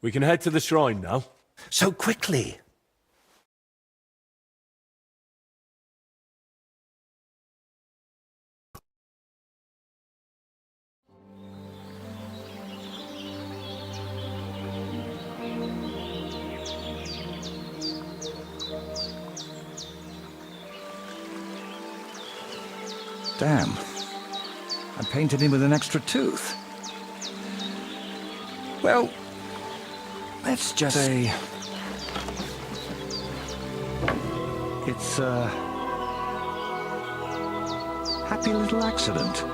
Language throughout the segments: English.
We can head to the shrine now. So quickly. Damn. I painted him with an extra tooth. Well, let's just say it's a happy little accident.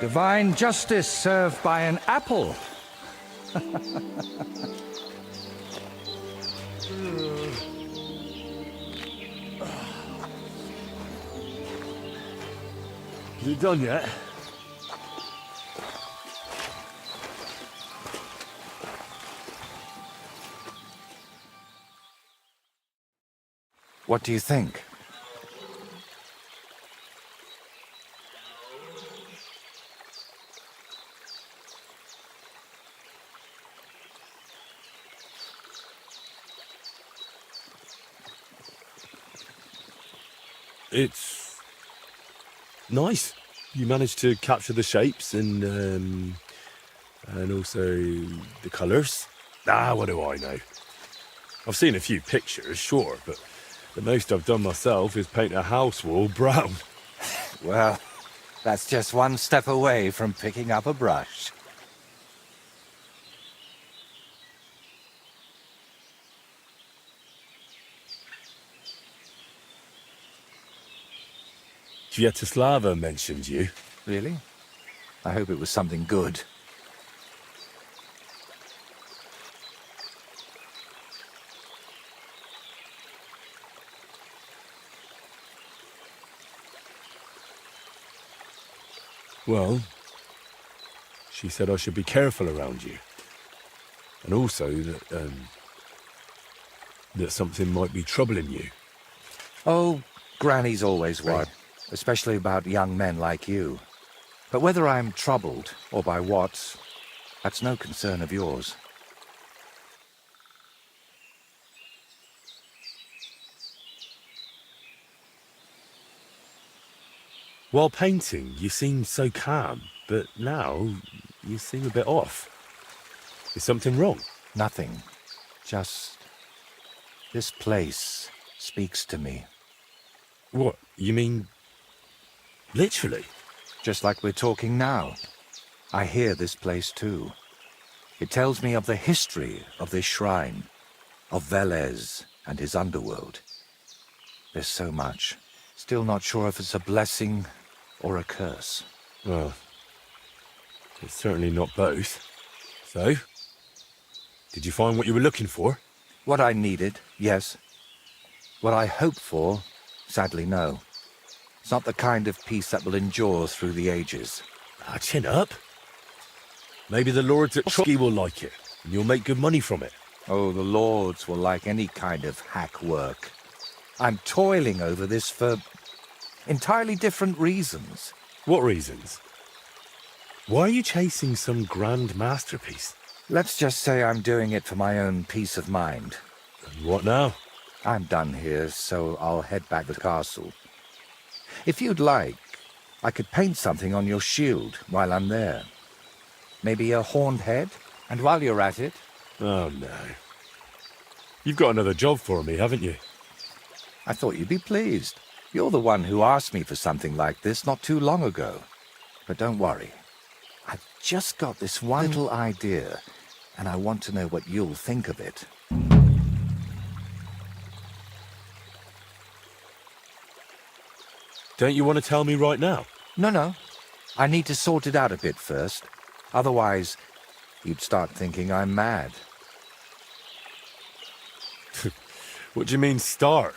Divine justice served by an apple. Is it done yet? What do you think? It's nice. You managed to capture the shapes and also the colours. What do I know? I've seen a few pictures, sure, but the most I've done myself is paint a house wall brown. Well, that's just one step away from picking up a brush. Sviatoslava mentioned you. Really? I hope it was something good. Well, she said I should be careful around you. And also that something might be troubling you. Oh, Granny's always worried, especially about young men like you. But whether I'm troubled or by what, that's no concern of yours. While painting, you seemed so calm, but now you seem a bit off. Is something wrong? Nothing. Just this place speaks to me. What, you mean literally? Just like we're talking now. I hear this place too. It tells me of the history of this shrine, of Velez and his underworld. There's so much. Still not sure if it's a blessing or a curse. Well, it's certainly not both. So, did you find what you were looking for? What I needed, yes. What I hoped for, sadly, no. It's not the kind of peace that will endure through the ages. Chin up. Maybe the lords at Trotsky will like it, and you'll make good money from it. Oh, the lords will like any kind of hack work. I'm toiling over this for entirely different reasons. What reasons? Why are you chasing some grand masterpiece? Let's just say I'm doing it for my own peace of mind. And what now? I'm done here, so I'll head back to the castle. If you'd like, I could paint something on your shield while I'm there. Maybe a horned head? And while you're at it... Oh, no. You've got another job for me, haven't you? I thought you'd be pleased. You're the one who asked me for something like this not too long ago. But don't worry. I've just got this one little idea, and I want to know what you'll think of it. Don't you want to tell me right now? No. I need to sort it out a bit first. Otherwise, you'd start thinking I'm mad. What do you mean, start?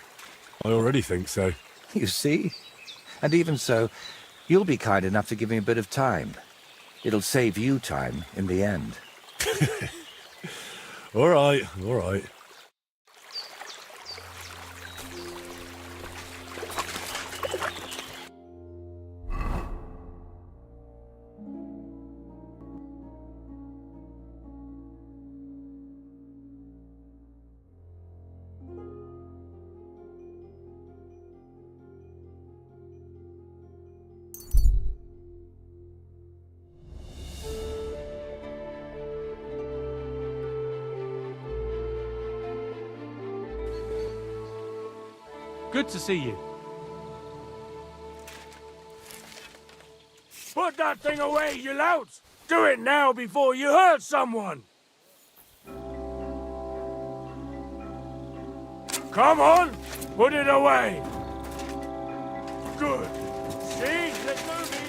I already think so. You see? And even so, You'll be kind enough to give me a bit of time. It'll save you time in the end. All right, all right. Good to see you. Put that thing away, you louts! Do it now before you hurt someone! Come on! Put it away! Good. See? Let's move in.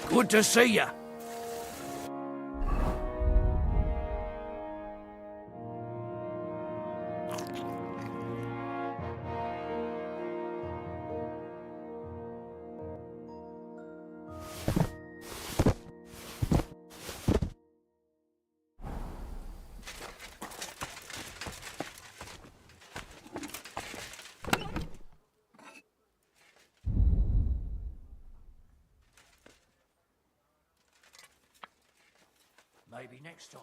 Good to see ya. Maybe next time.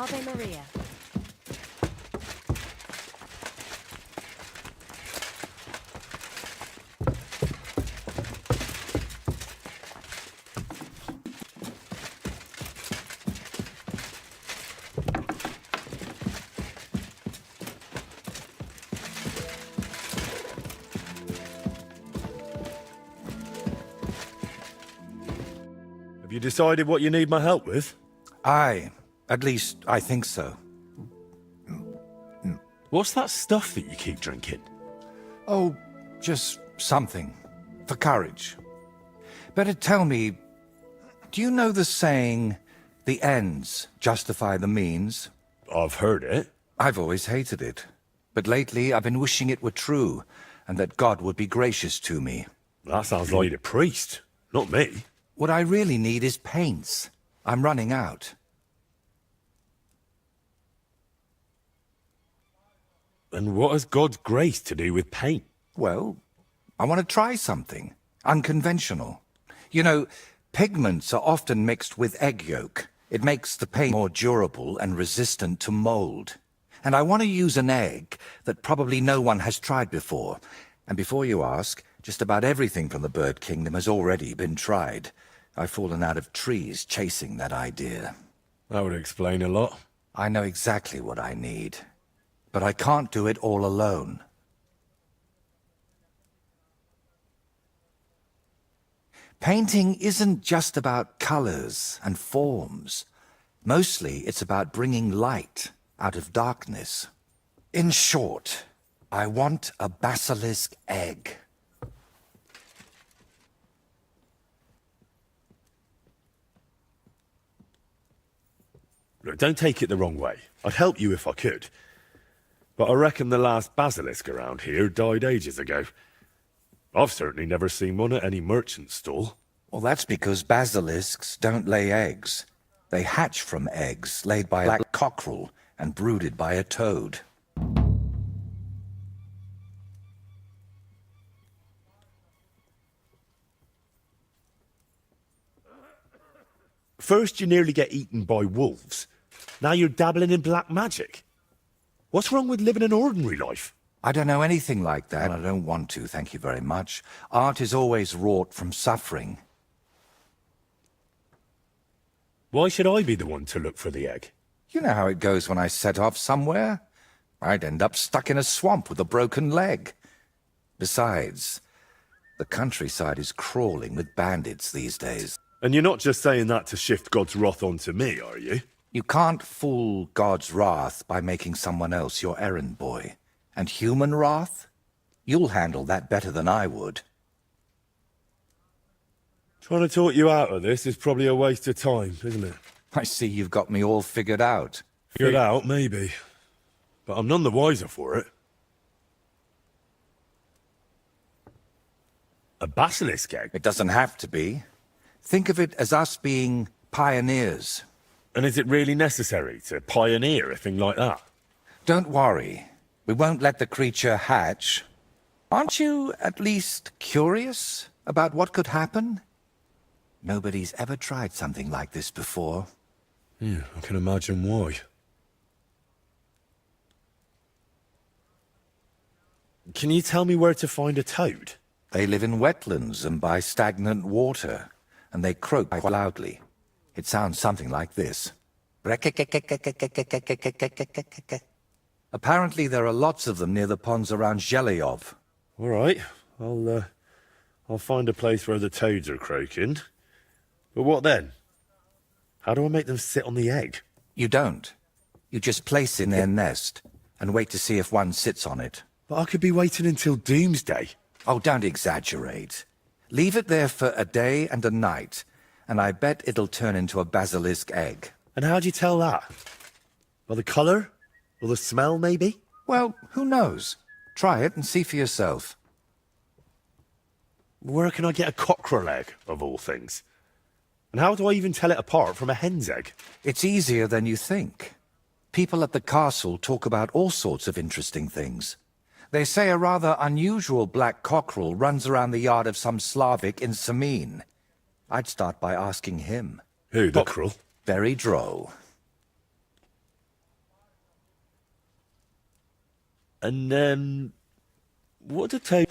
Ave Maria. Have you decided what you need my help with? Aye, at least I think so. What's that stuff that you keep drinking? Oh, just something. For courage. Better tell me, do you know the saying, the ends justify the means? I've heard it. I've always hated it. But lately I've been wishing it were true, and that God would be gracious to me. That sounds like a priest, not me. What I really need is paints. I'm running out. And what has God's grace to do with paint? Well, I want to try something. Unconventional. You know, pigments are often mixed with egg yolk. It makes the paint more durable and resistant to mold. And I want to use an egg that probably no one has tried before. And before you ask, just about everything from the bird kingdom has already been tried. I've fallen out of trees chasing that idea. That would explain a lot. I know exactly what I need. But I can't do it all alone. Painting isn't just about colors and forms. Mostly, it's about bringing light out of darkness. In short, I want a basilisk egg. Look, don't take it the wrong way. I'd help you if I could. But I reckon the last basilisk around here died ages ago. I've certainly never seen one at any merchant stall. Well, that's because basilisks don't lay eggs. They hatch from eggs laid by a black cockerel and brooded by a toad. First you nearly get eaten by wolves. Now you're dabbling in black magic. What's wrong with living an ordinary life? I don't know anything like that, and I don't want to, thank you very much. Art is always wrought from suffering. Why should I be the one to look for the egg? You know how it goes when I set off somewhere. I'd end up stuck in a swamp with a broken leg. Besides, the countryside is crawling with bandits these days. And you're not just saying that to shift God's wrath onto me, are you? You can't fool God's wrath by making someone else your errand boy. And human wrath? You'll handle that better than I would. Trying to talk you out of this is probably a waste of time, isn't it? I see you've got me all figured out. Figured out, maybe. But I'm none the wiser for it. A basilisk egg? It doesn't have to be. Think of it as us being pioneers. And is it really necessary to pioneer a thing like that? Don't worry. We won't let the creature hatch. Aren't you at least curious about what could happen? Nobody's ever tried something like this before. Yeah, I can imagine why. Can you tell me where to find a toad? They live in wetlands and by stagnant water, and they croak quite loudly. It sounds something like this. Apparently there are lots of them near the ponds around Zhelyov. All right, I'll find a place where the toads are croaking. But what then? How do I make them sit on the egg? You don't. You just place in their nest and wait to see if one sits on it. But I could be waiting until doomsday. Oh, don't exaggerate. Leave it there for a day and a night, and I bet it'll turn into a basilisk egg. And how do you tell that? By the colour? Or the smell, maybe? Well, who knows? Try it and see for yourself. Where can I get a cockerel egg, of all things? And how do I even tell it apart from a hen's egg? It's easier than you think. People at the castle talk about all sorts of interesting things. They say a rather unusual black cockerel runs around the yard of some Slavic in Samin. I'd start by asking him. Who, the cockerel? Very droll. And, what do toads...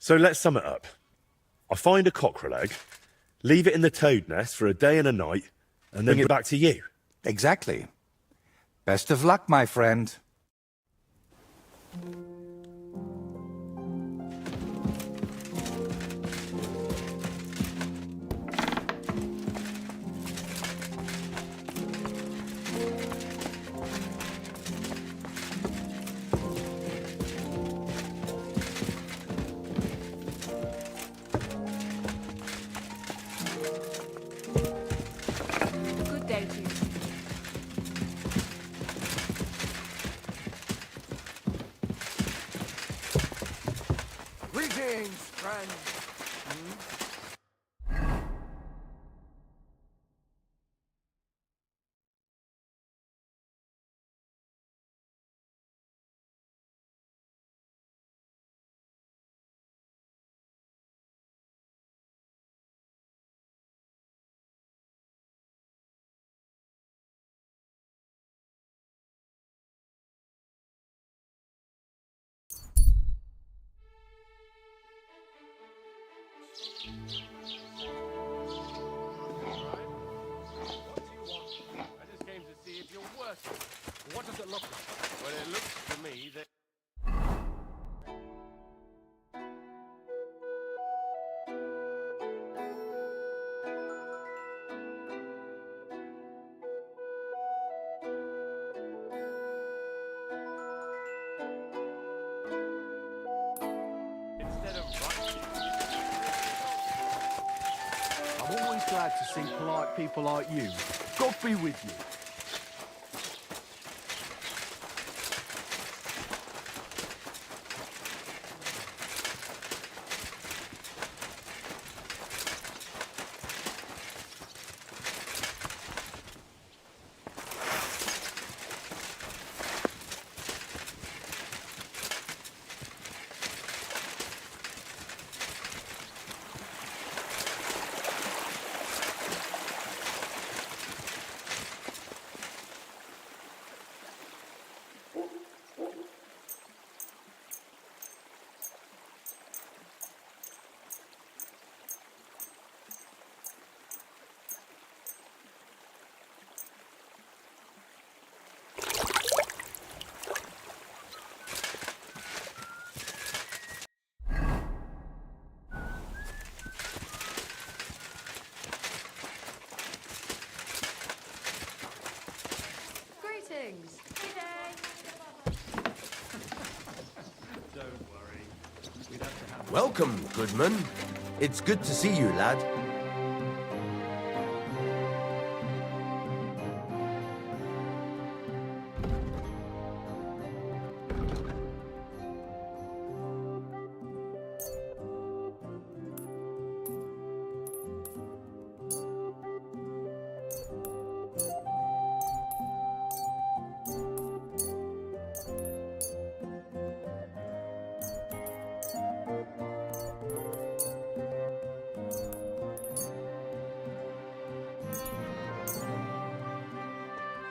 So let's sum it up. I find a cockerel egg, leave it in the toad nest for a day and a night, and then bring it back to you. Exactly. Best of luck, my friend. Good day to you. Greetings, friends. I'm always glad to see polite people like you. God be with you. Greetings. Hey Welcome, Goodman. It's good to see you, lad.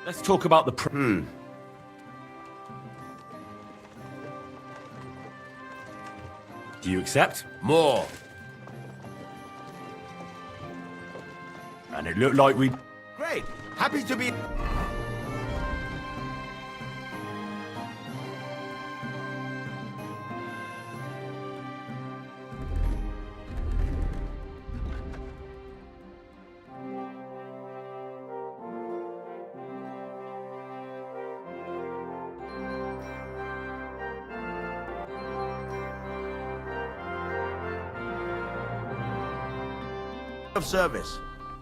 Let's talk about the. Do you accept? More. And it looked like we. Great. Happy to be... of service.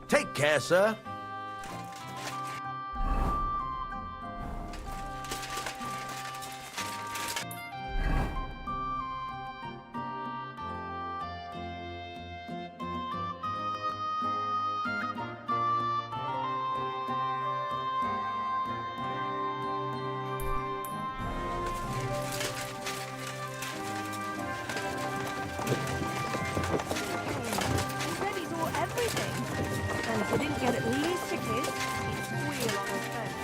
Take care, sir. He said he saw everything. And if he didn't get at least a kiss, he'd squeal on his phone.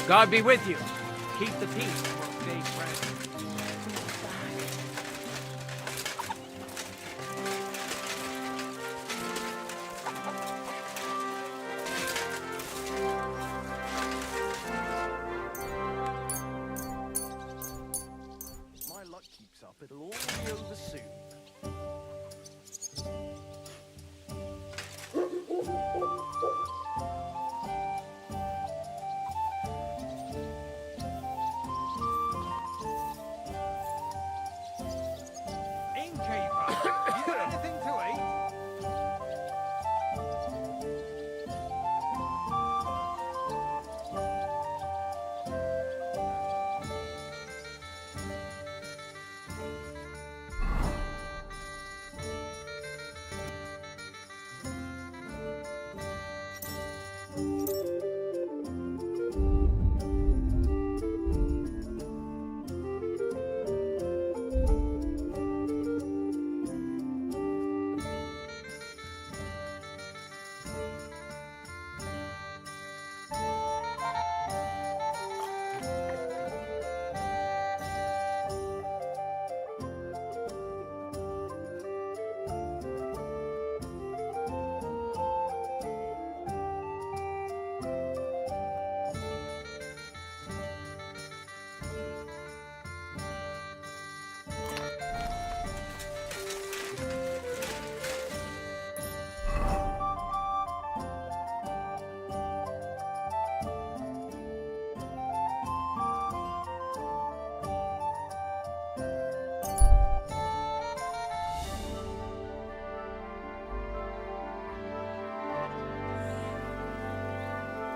God be with you. Keep the peace. Stay friends. If my luck keeps up, it'll all be over soon.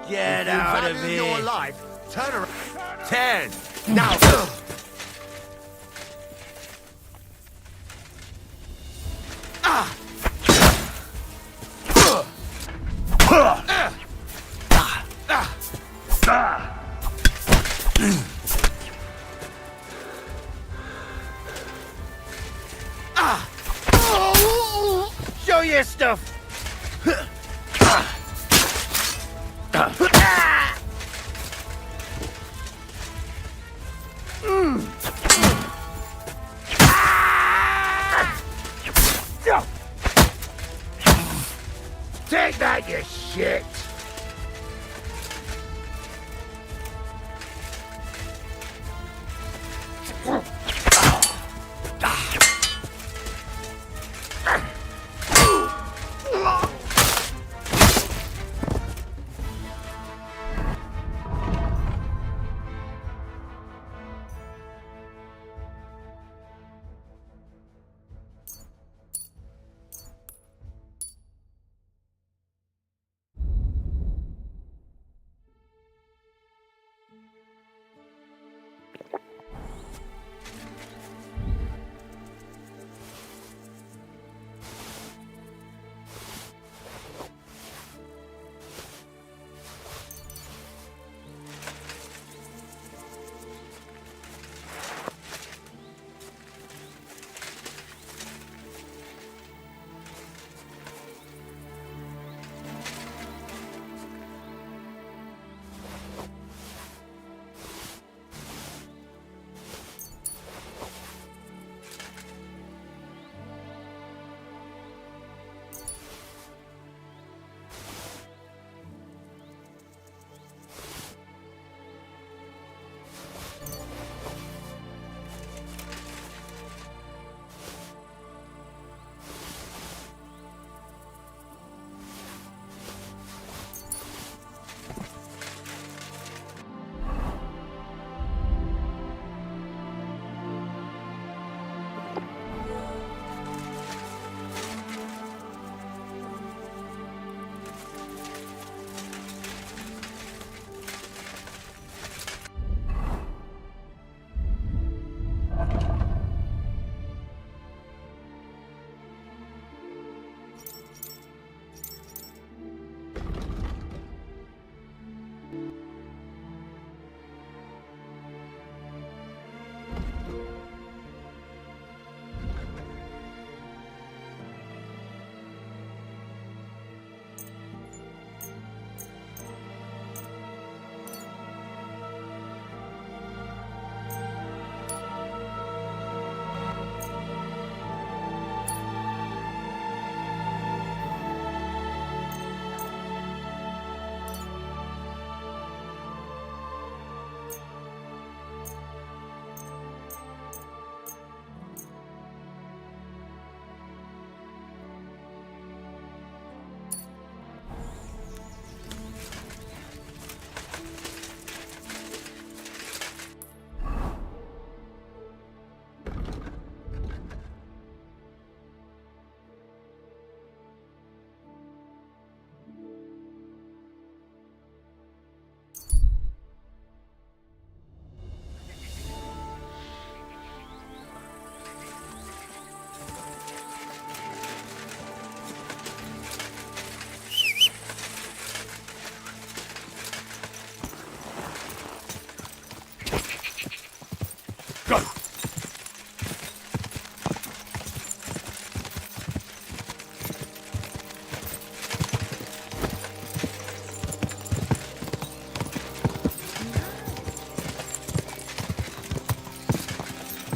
Get If you out of value your here. life, turn around. 10. Now. Show your stuff. Take that, you shit!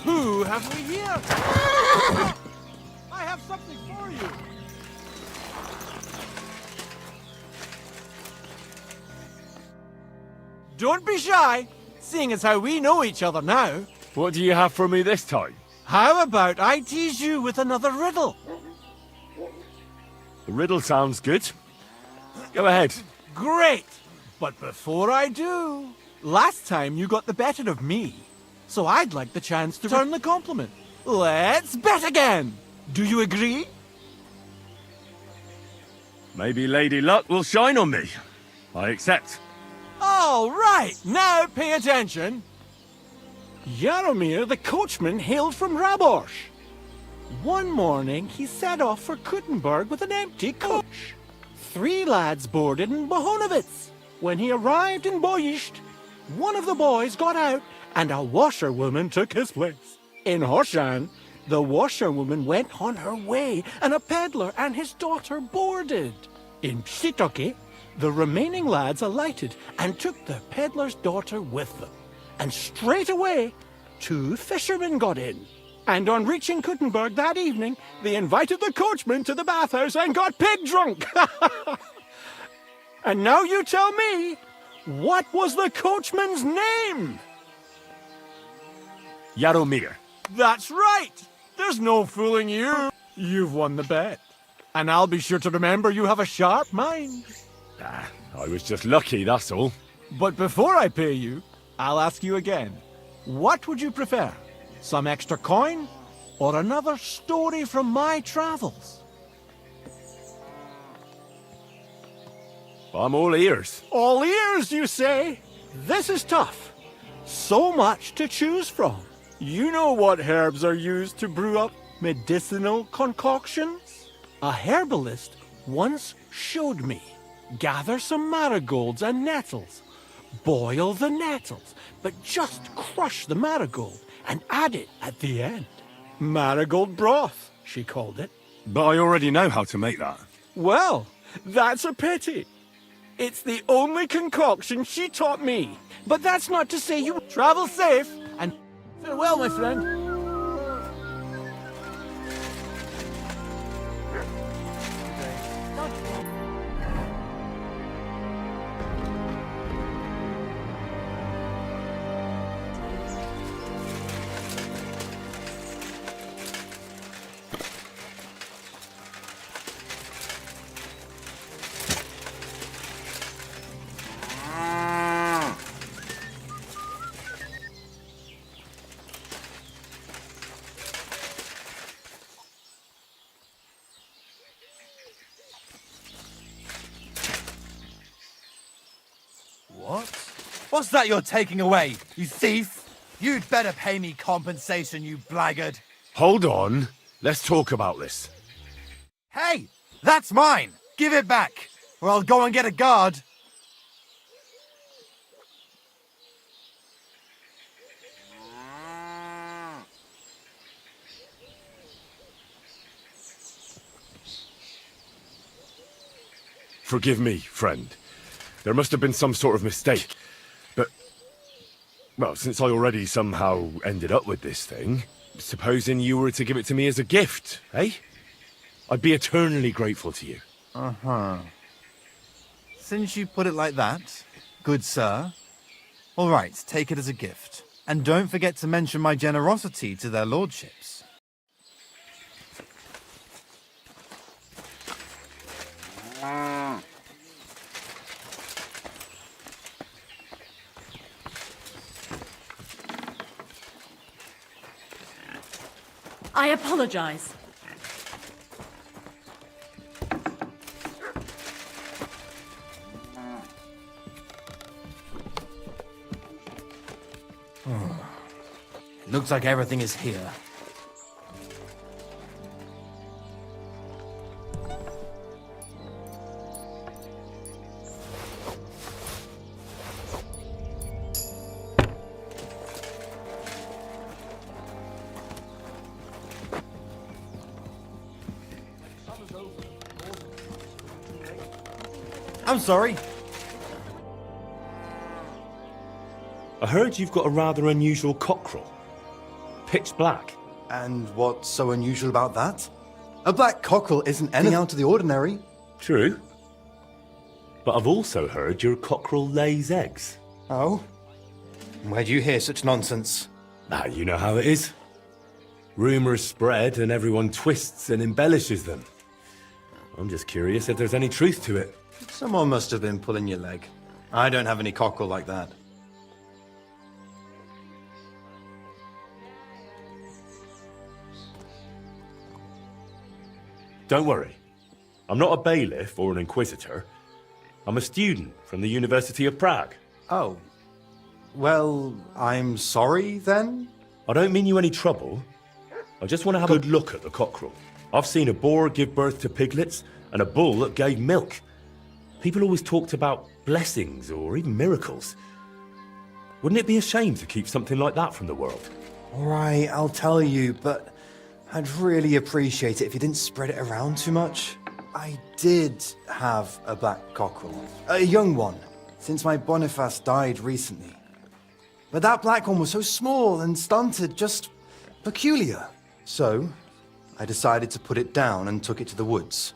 Who have we here? I have something for you. Don't be shy, seeing as how we know each other now. What do you have for me this time? How about I tease you with another riddle? The riddle sounds good. Go ahead. Great! But before I do, last time you got the better of me. So I'd like the chance to return the compliment. Let's bet again! Do you agree? Maybe Lady Luck will shine on me. I accept. All right, now pay attention. Jaromir the coachman hailed from Rabosh. One morning he set off for Kuttenberg with an empty coach. 3 lads boarded in Bohonovitz. When he arrived in Boyisht, one of the boys got out and a washerwoman took his place. In Hoshan, the washerwoman went on her way and a peddler and his daughter boarded. In Psitoke, the remaining lads alighted and took the peddler's daughter with them. And straight away, 2 fishermen got in. And on reaching Kuttenberg that evening, they invited the coachman to the bathhouse and got pig drunk. And now you tell me, what was the coachman's name? Jaromir. That's right. There's no fooling you. You've won the bet. And I'll be sure to remember you have a sharp mind. I was just lucky, that's all. But before I pay you, I'll ask you again. What would you prefer? Some extra coin? Or another story from my travels? I'm all ears. All ears, you say? This is tough. So much to choose from. You know what herbs are used to brew up medicinal concoctions? A herbalist once showed me. Gather some marigolds and nettles. Boil the nettles, but just crush the marigold and add it at the end. Marigold broth, she called it. But I already know how to make that. Well, that's a pity. It's the only concoction she taught me. But that's not to say you travel safe and farewell, my friend. What? What's that you're taking away, you thief? You'd better pay me compensation, you blackguard. Hold on. Let's talk about this. Hey, that's mine. Give it back, or I'll go and get a guard. Forgive me, friend. There must have been some sort of mistake. But, well, since I already somehow ended up with this thing, supposing you were to give it to me as a gift, eh? I'd be eternally grateful to you. Uh-huh. Since you put it like that, good sir. All right, take it as a gift. And don't forget to mention my generosity to their lordships. I apologize. Looks like everything is here. I'm sorry. I heard you've got a rather unusual cockerel. Pitch black. And what's so unusual about that? A black cockerel isn't anything out of the ordinary. True. But I've also heard your cockerel lays eggs. Oh? Where'd you hear such nonsense? Ah, you know how it is. Rumours spread and everyone twists and embellishes them. I'm just curious if there's any truth to it. Someone must have been pulling your leg. I don't have any cockerel like that. Don't worry. I'm not a bailiff or an inquisitor. I'm a student from the University of Prague. Oh. Well, I'm sorry then? I don't mean you any trouble. I just want to have a good look at the cockerel. I've seen a boar give birth to piglets and a bull that gave milk. People always talked about blessings or even miracles. Wouldn't it be a shame to keep something like that from the world? All right, I'll tell you, but I'd really appreciate it if you didn't spread it around too much. I did have a black cockerel. A young one, since my Boniface died recently. But that black one was so small and stunted, just peculiar. So, I decided to put it down and took it to the woods.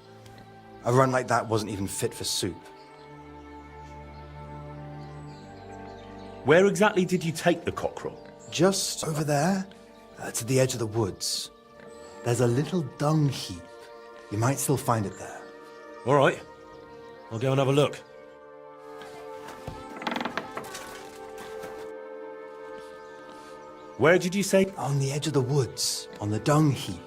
A run like that wasn't even fit for soup. Where exactly did you take the cockerel? Just over there, to the edge of the woods. There's a little dung heap. You might still find it there. All right. I'll go and have a look. Where did you say? On the edge of the woods, on the dung heap.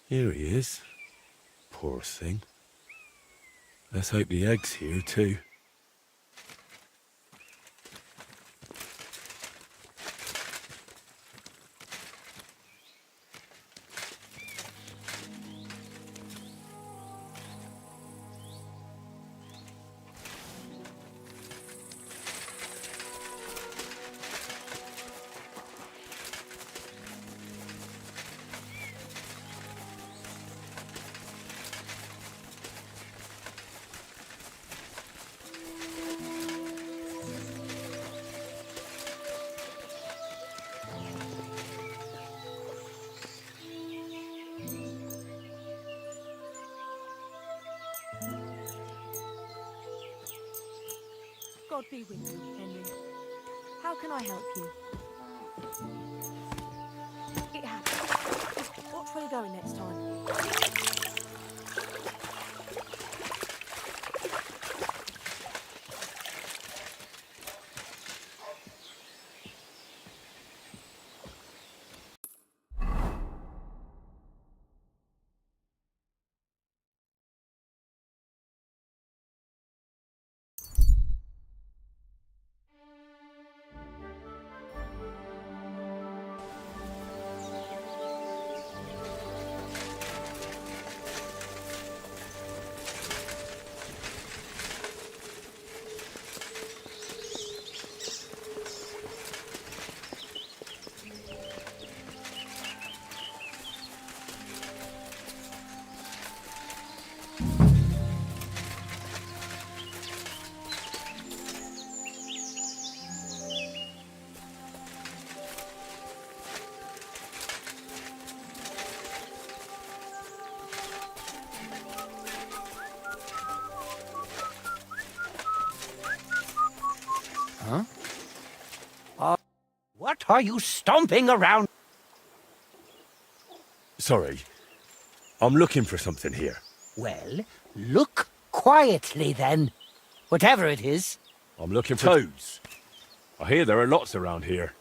Here he is. Poor thing. Let's hope the egg's here too. God be with you, Henry. How can I help you? It happens. Just watch where you're going next time. What are you stomping around? Sorry. I'm looking for something here. Well, look quietly then. Whatever it is. I'm looking for toads. I hear there are lots around here.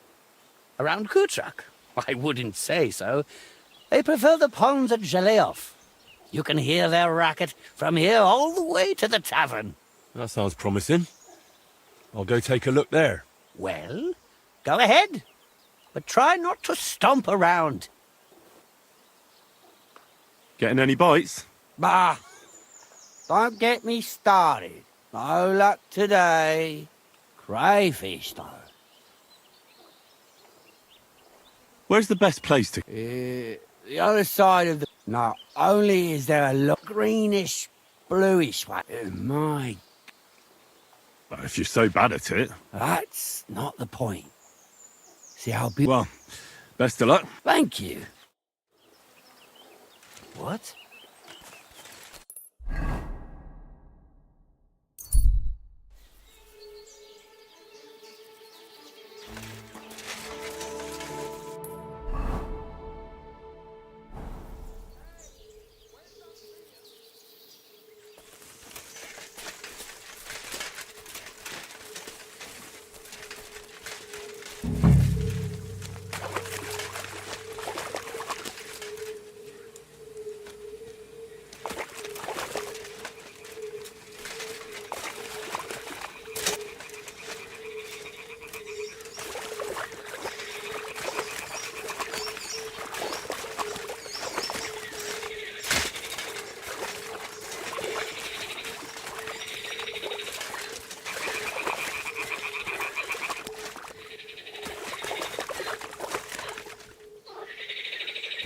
Around Kutrak? I wouldn't say so. They prefer the ponds at Zheleov. You can hear their racket from here all the way to the tavern. That sounds promising. I'll go take a look there. Well, go ahead. But try not to stomp around. Getting any bites? Bah! Don't get me started. No luck today. Crayfish, though. Where's the best place to... The other side of the... Not only is there a greenish, bluish one. My... Well, if you're so bad at it... That's not the point. See how beautiful... Well, best of luck. Thank you. What?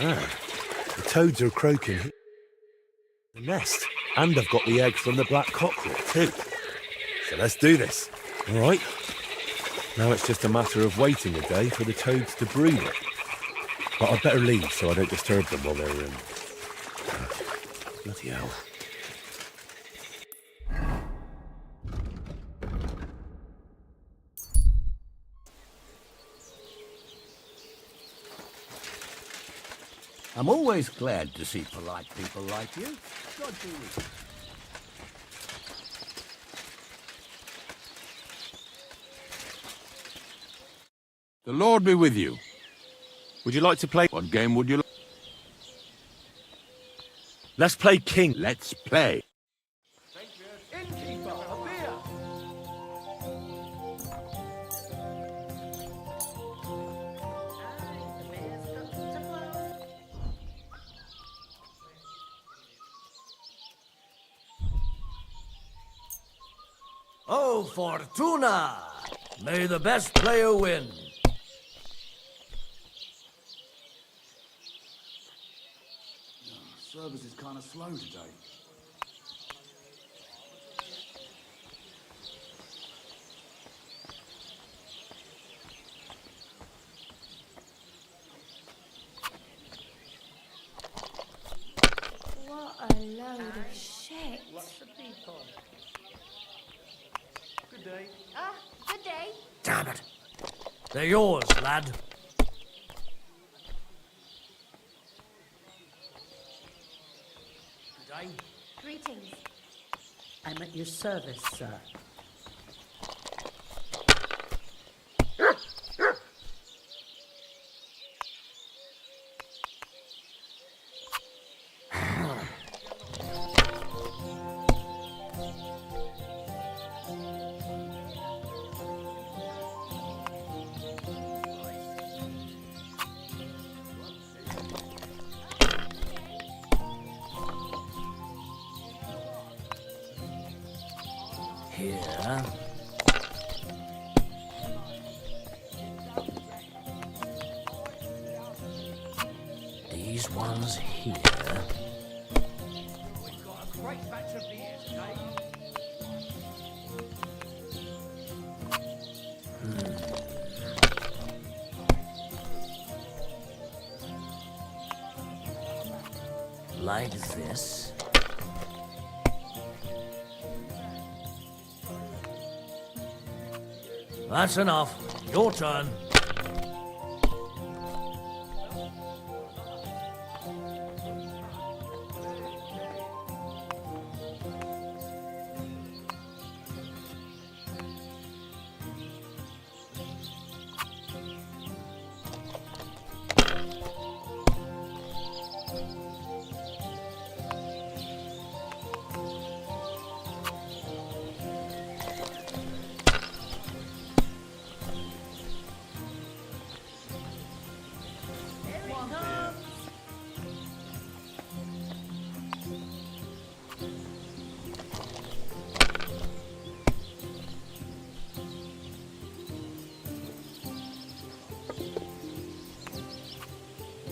The toads are croaking. The nest. And I've got the egg from the black cockerel, too. So let's do this. All right. Now it's just a matter of waiting a day for the toads to brood it. But I'd better leave so I don't disturb them while they're in. Bloody hell. I'm always glad to see polite people like you. God be with you. The Lord be with you. Would you like to play? What game would you like? Let's play King. Let's play. Oh, Fortuna! May the best player win. Service is kind of slow today. What a load of shit. Lots of people. Good day. Good day. Damn it. They're yours, lad. Good day. Greetings. I'm at your service, sir. Here. These ones here. We've got a great batch of beer today. Like this. That's enough. Your turn.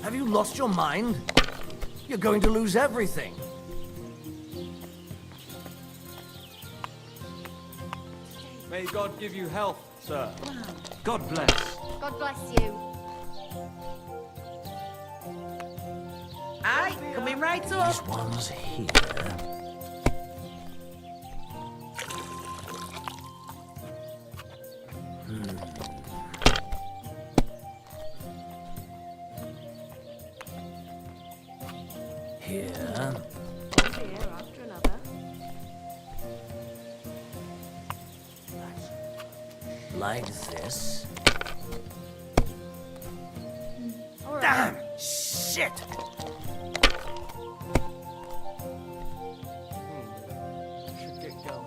Have you lost your mind? You're going to lose everything. May God give you health, sir. God bless. God bless you. Aye, coming right up. This one's here. Here. One here after another. Like this. All right. Damn! Shit! Should get going.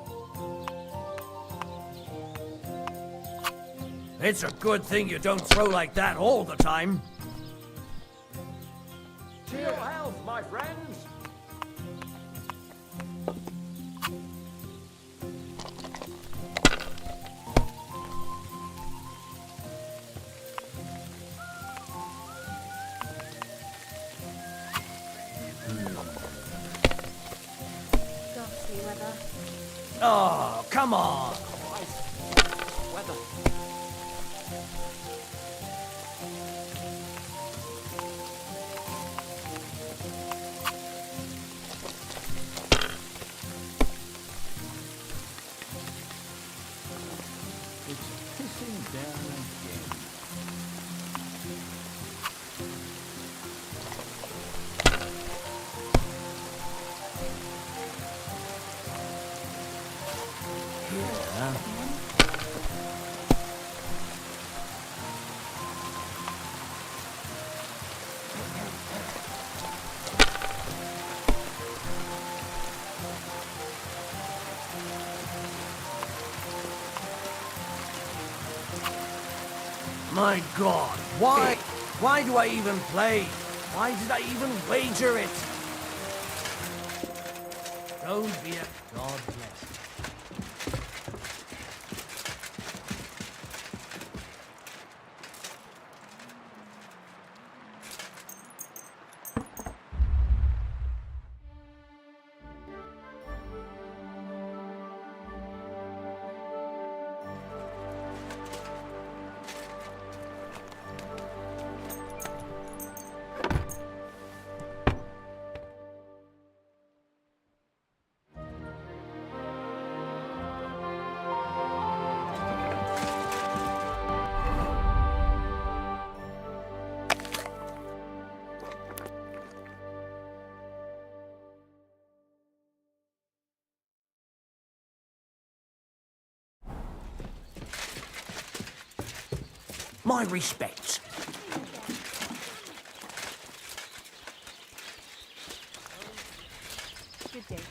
It's a good thing you don't throw like that all the time. To your health, my friends. Ghastly weather. Oh, come on! Weather. It's pissing down again. Here. My God, why? Why do I even play? Why did I even wager it? Don't be a God bless. My respects. Good day to you.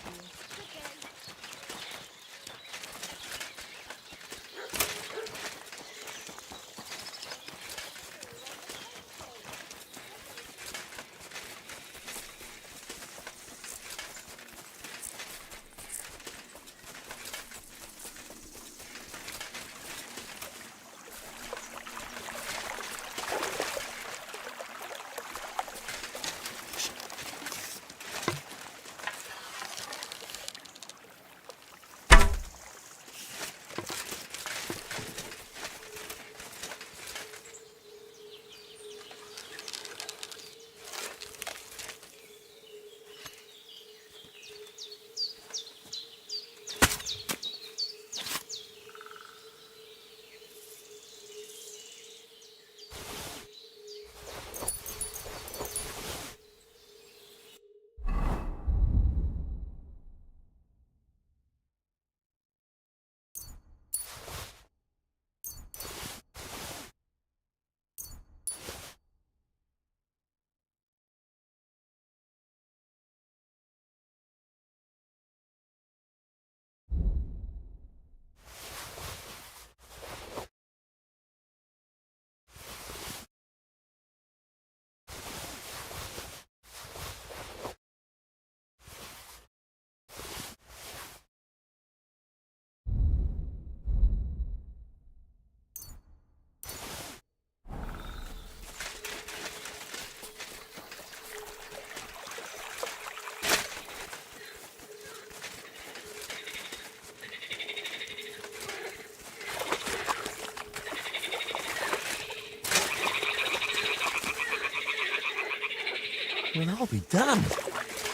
Well, I'll be damned.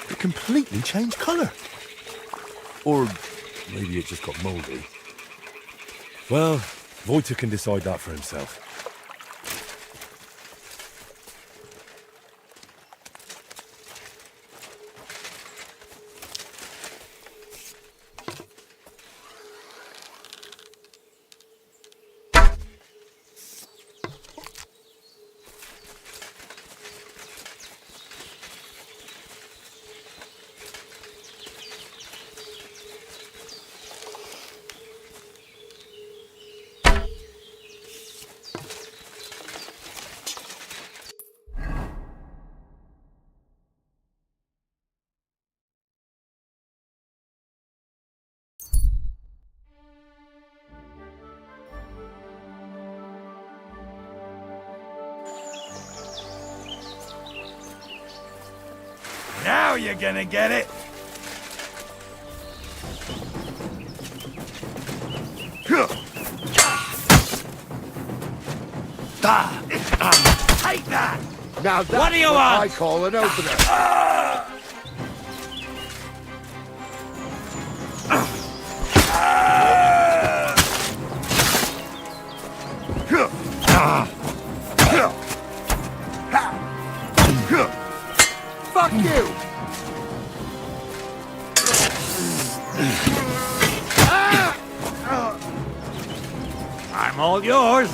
It completely changed colour. Or maybe it just got mouldy. Well, Wojtek can decide that for himself. Now you're gonna get it! Take that! Now that's What do you want? I call an opener. Fuck you! I'm all yours.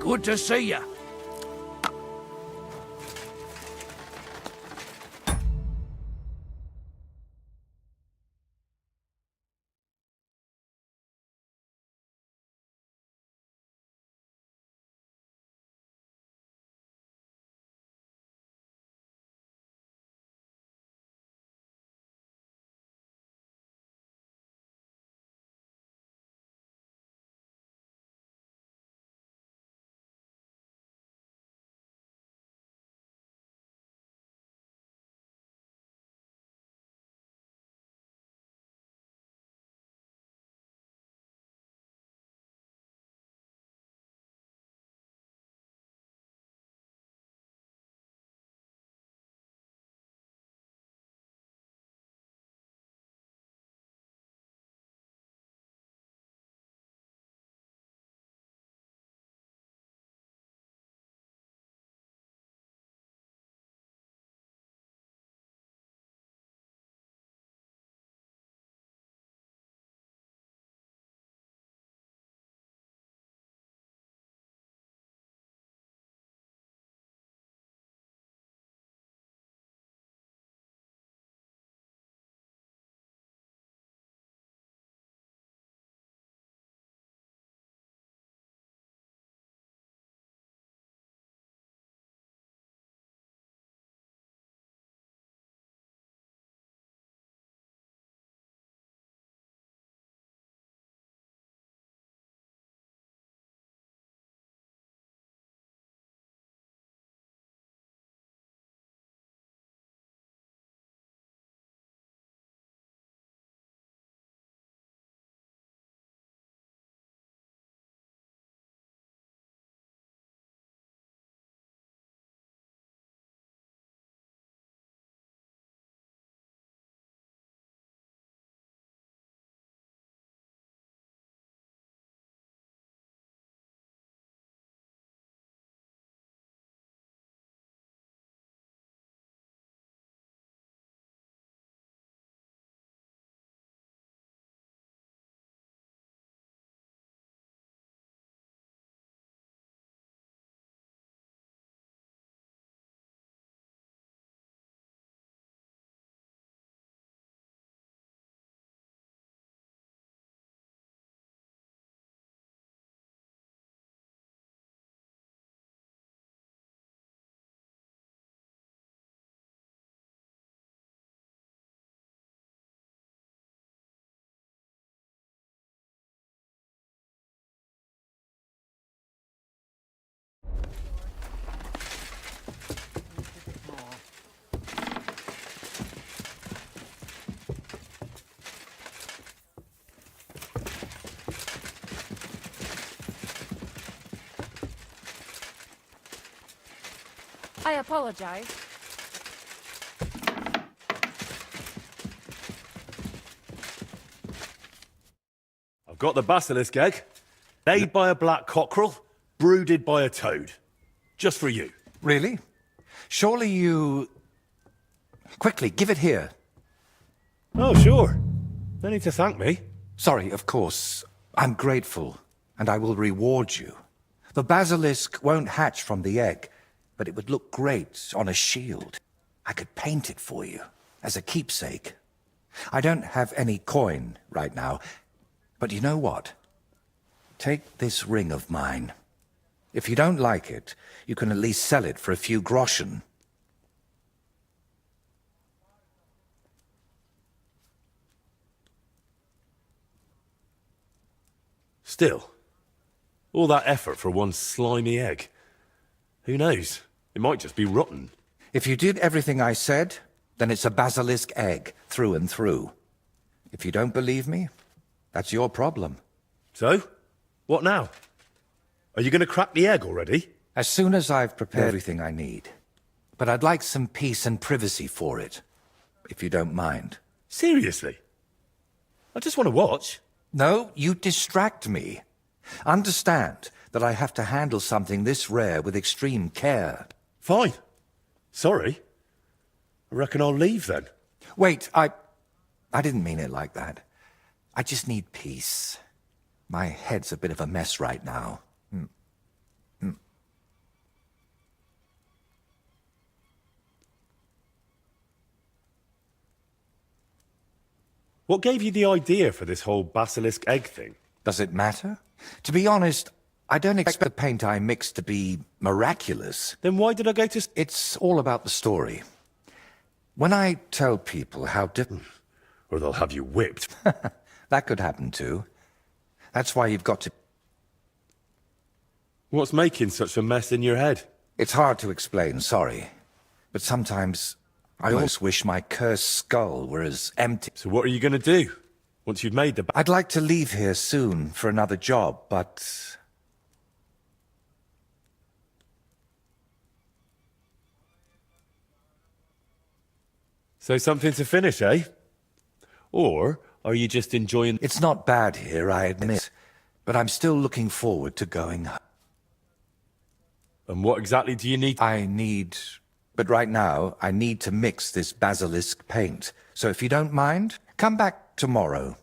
Good to see you. I apologize. I've got the basilisk egg, laid by a black cockerel, brooded by a toad. Just for you. Really? Surely you... Quickly, give it here. Oh, sure. No need to thank me. Sorry, of course. I'm grateful, and I will reward you. The basilisk won't hatch from the egg, but it would look great on a shield. I could paint it for you, as a keepsake. I don't have any coin right now, but you know what? Take this ring of mine. If you don't like it, you can at least sell it for a few groschen. Still, all that effort for one slimy egg. Who knows? It might just be rotten. If you did everything I said, then it's a basilisk egg, through and through. If you don't believe me, that's your problem. So? What now? Are you going to crack the egg already? As soon as I've prepared everything I need. But I'd like some peace and privacy for it, if you don't mind. Seriously? I just want to watch. No, you distract me. Understand that I have to handle something this rare with extreme care. Fine. Sorry. I reckon I'll leave then. Wait, I didn't mean it like that. I just need peace. My head's a bit of a mess right now. What gave you the idea for this whole basilisk egg thing? Does it matter? To be honest, I don't expect the paint I mix to be miraculous. Then why did I go to... It's all about the story. When I tell people how different... Or they'll have you whipped. That could happen too. That's why you've got to... What's making such a mess in your head? It's hard to explain, sorry. But sometimes I almost wish my cursed skull were as empty. So what are you going to do? Once you've made the... I'd like to leave here soon for another job, but... So something to finish, eh? Or are you just enjoying... It's not bad here, I admit. But I'm still looking forward to going home. And what exactly do you need? I need... But right now, I need to mix this basilisk paint. So if you don't mind, come back tomorrow.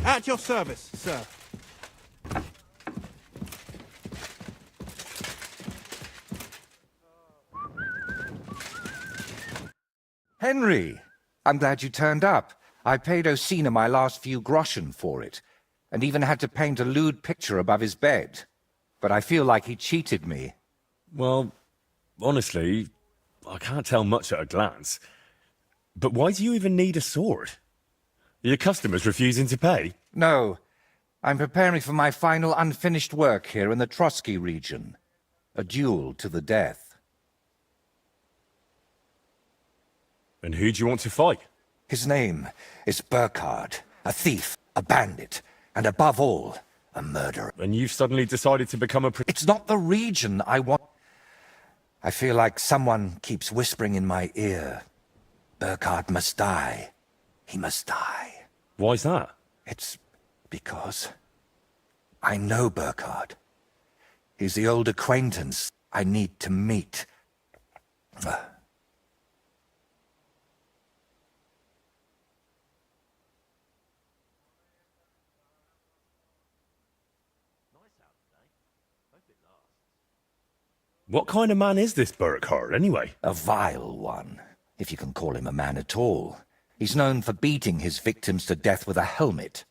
At your service, sir. Henry! I'm glad you turned up. I paid Osina my last few groschen for it, and even had to paint a lewd picture above his bed. But I feel like he cheated me. Well, honestly, I can't tell much at a glance. But why do you even need a sword? Are your customers refusing to pay? No. I'm preparing for my final unfinished work here in the Trotsky region. A duel to the death. And who do you want to fight? His name is Burkhard, a thief, a bandit, and above all, a murderer. And you've suddenly decided to become a... It's not the region I want. I feel like someone keeps whispering in my ear. Burkhard must die. He must die. Why's that? It's because I know Burkhard. He's the old acquaintance I need to meet. What kind of man is this Burkhard, anyway? A vile one, if you can call him a man at all. He's known for beating his victims to death with a helmet.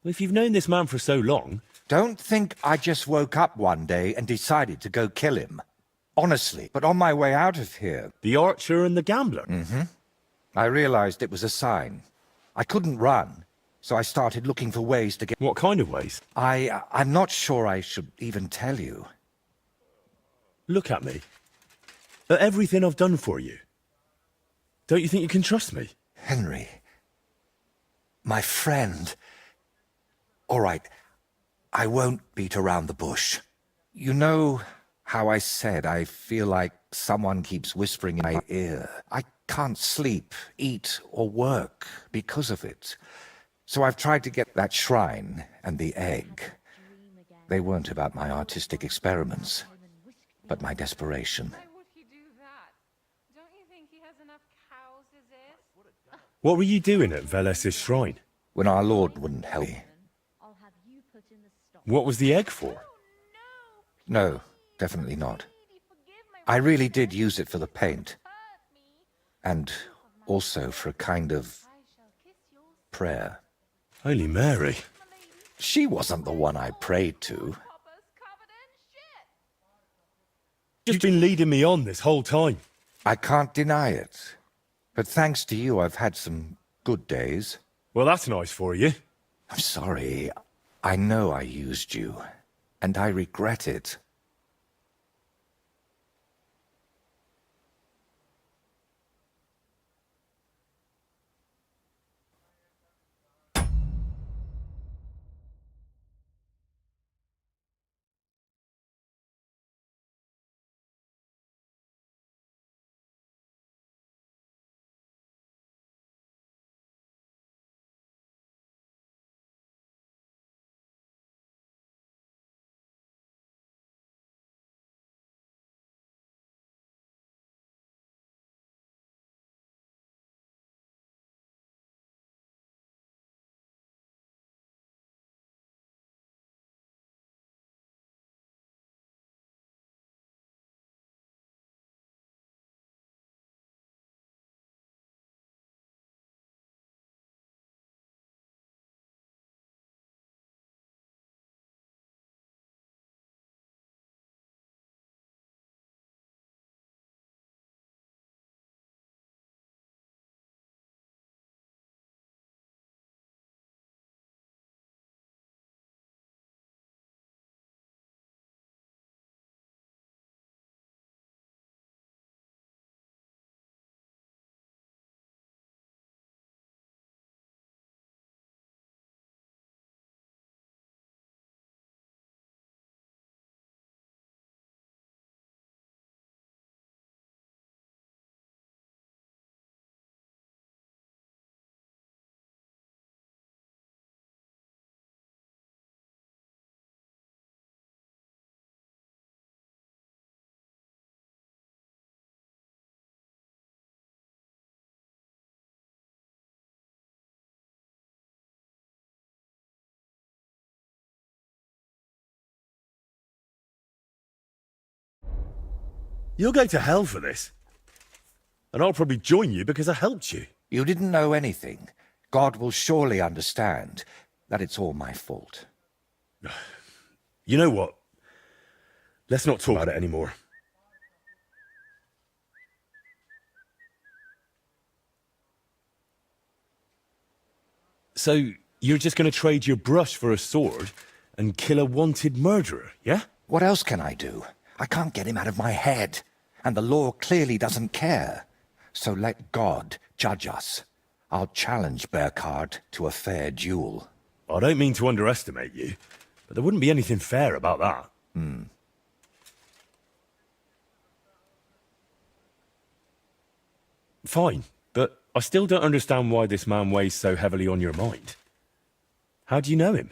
Well, if you've known this man for so long... Don't think I just woke up one day and decided to go kill him. Honestly, but on my way out of here... The archer and the gambler? Mm-hmm. I realized it was a sign. I couldn't run, so I started looking for ways to get... What kind of ways? I'm not sure I should even tell you. Look at me. At everything I've done for you. Don't you think you can trust me? Henry. My friend. All right. I won't beat around the bush. You know how I said I feel like someone keeps whispering in my ear. I can't sleep, eat, or work because of it. So I've tried to get that shrine and the egg. They weren't about my artistic experiments, but my desperation. What were you doing at Velez's shrine? When our Lord wouldn't help me. What was the egg for? No, definitely not. I really did use it for the paint. And also for a kind of prayer. Holy Mary. She wasn't the one I prayed to. You've been leading me on this whole time. I can't deny it. But thanks to you, I've had some good days. Well, that's nice for you. I'm sorry. I know I used you, and I regret it. You'll go to hell for this. And I'll probably join you because I helped you. You didn't know anything. God will surely understand that it's all my fault. You know what? Let's not talk about it anymore. So, you're just going to trade your brush for a sword and kill a wanted murderer, yeah? What else can I do? I can't get him out of my head. And the law clearly doesn't care. So let God judge us. I'll challenge Burkhard to a fair duel. I don't mean to underestimate you, but there wouldn't be anything fair about that. Fine, but I still don't understand why this man weighs so heavily on your mind. How do you know him?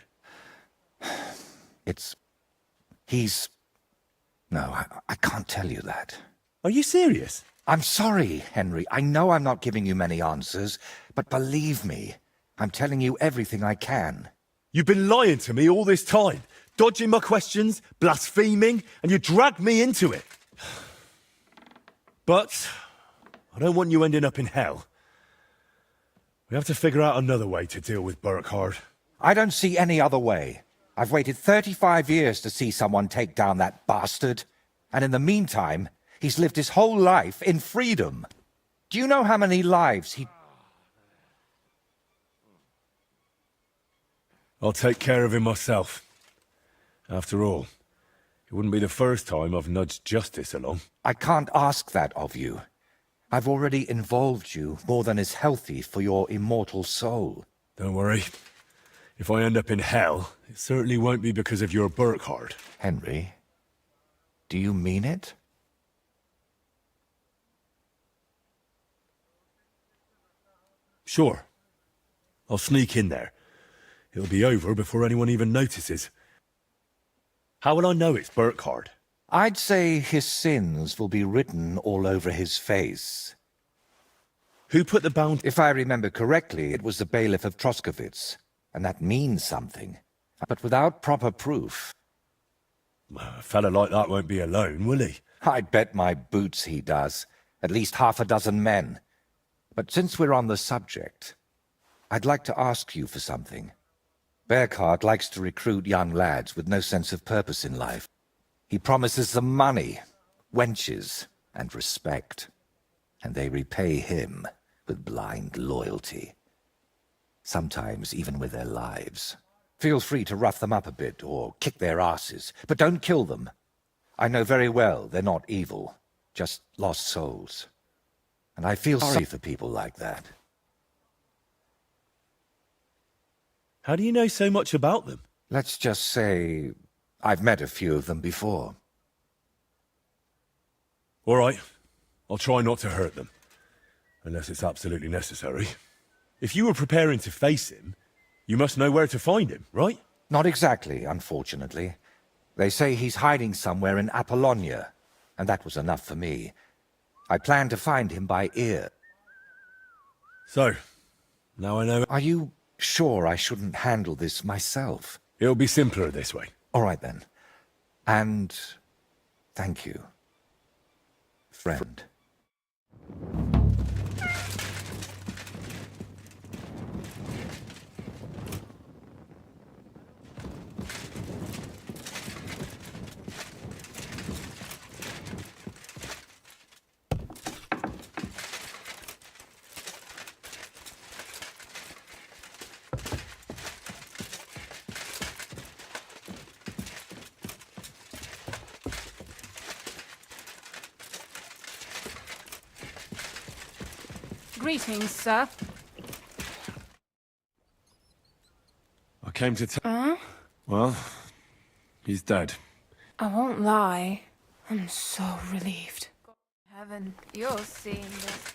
No, I can't tell you that. Are you serious? I'm sorry, Henry. I know I'm not giving you many answers, but believe me, I'm telling you everything I can. You've been lying to me all this time, dodging my questions, blaspheming, and you dragged me into it. But I don't want you ending up in hell. We have to figure out another way to deal with Burkhard. I don't see any other way. I've waited 35 years to see someone take down that bastard. And in the meantime, he's lived his whole life in freedom. Do you know how many lives he... I'll take care of him myself. After all, it wouldn't be the first time I've nudged justice along. I can't ask that of you. I've already involved you more than is healthy for your immortal soul. Don't worry. If I end up in hell, it certainly won't be because of your Burkhard. Henry, do you mean it? Sure. I'll sneak in there. It'll be over before anyone even notices. How will I know it's Burkhard? I'd say his sins will be written all over his face. Who put the bounty? If I remember correctly, it was the bailiff of Troskowitz, and that means something. But without proper proof... A fella like that won't be alone, will he? I bet my boots he does. At least half a dozen men. But since we're on the subject, I'd like to ask you for something. Burkhard likes to recruit young lads with no sense of purpose in life. He promises them money, wenches, and respect. And they repay him with blind loyalty. Sometimes even with their lives. Feel free to rough them up a bit or kick their asses, but don't kill them. I know very well they're not evil, just lost souls. And I feel sorry for people like that. How do you know so much about them? Let's just say I've met a few of them before. All right. I'll try not to hurt them. Unless it's absolutely necessary. If you were preparing to face him, you must know where to find him, right? Not exactly, unfortunately. They say he's hiding somewhere in Apollonia, and that was enough for me. I plan to find him by ear. So, now I know... Are you sure I shouldn't handle this myself? It'll be simpler this way. All right, then. And thank you, friend. Greetings, sir. I came to Well, he's dead. I won't lie. I'm so relieved. Heaven, you're seeing this.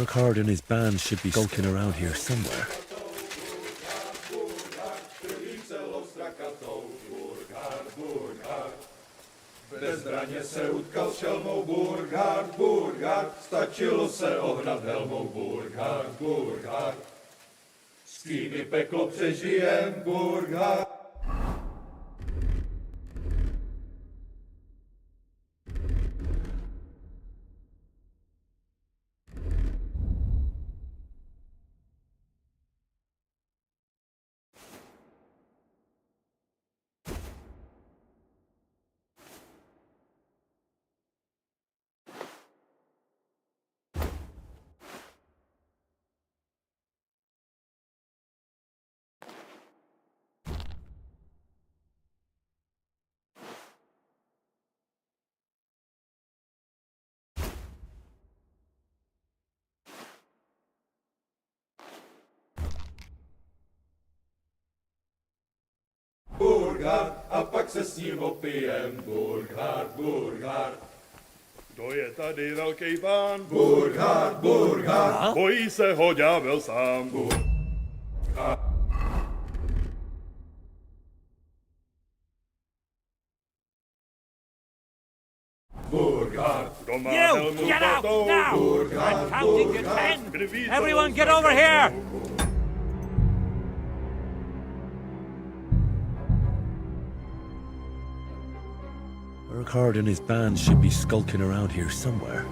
Urquhart and his band should be skulking around here somewhere. Bezbraně se utkal s šelmou Burghard, Burghard, stačilo se ohnat helmou Burghard, Burghard. S kým i peklo přežijem Burghard. Burghard, a pak se s ním opijem, Burghard, Burghard. Kdo je tady velký pán? Burghard, Burghard. Bojí se ho ďábel sám. Burghard. Kdo má You, helmu get out zlatou? now! Burghard, I'm counting to Burghard. 10! Kdy ví, co Everyone get ztratil. over here! Urquhart and his band should be skulking around here somewhere.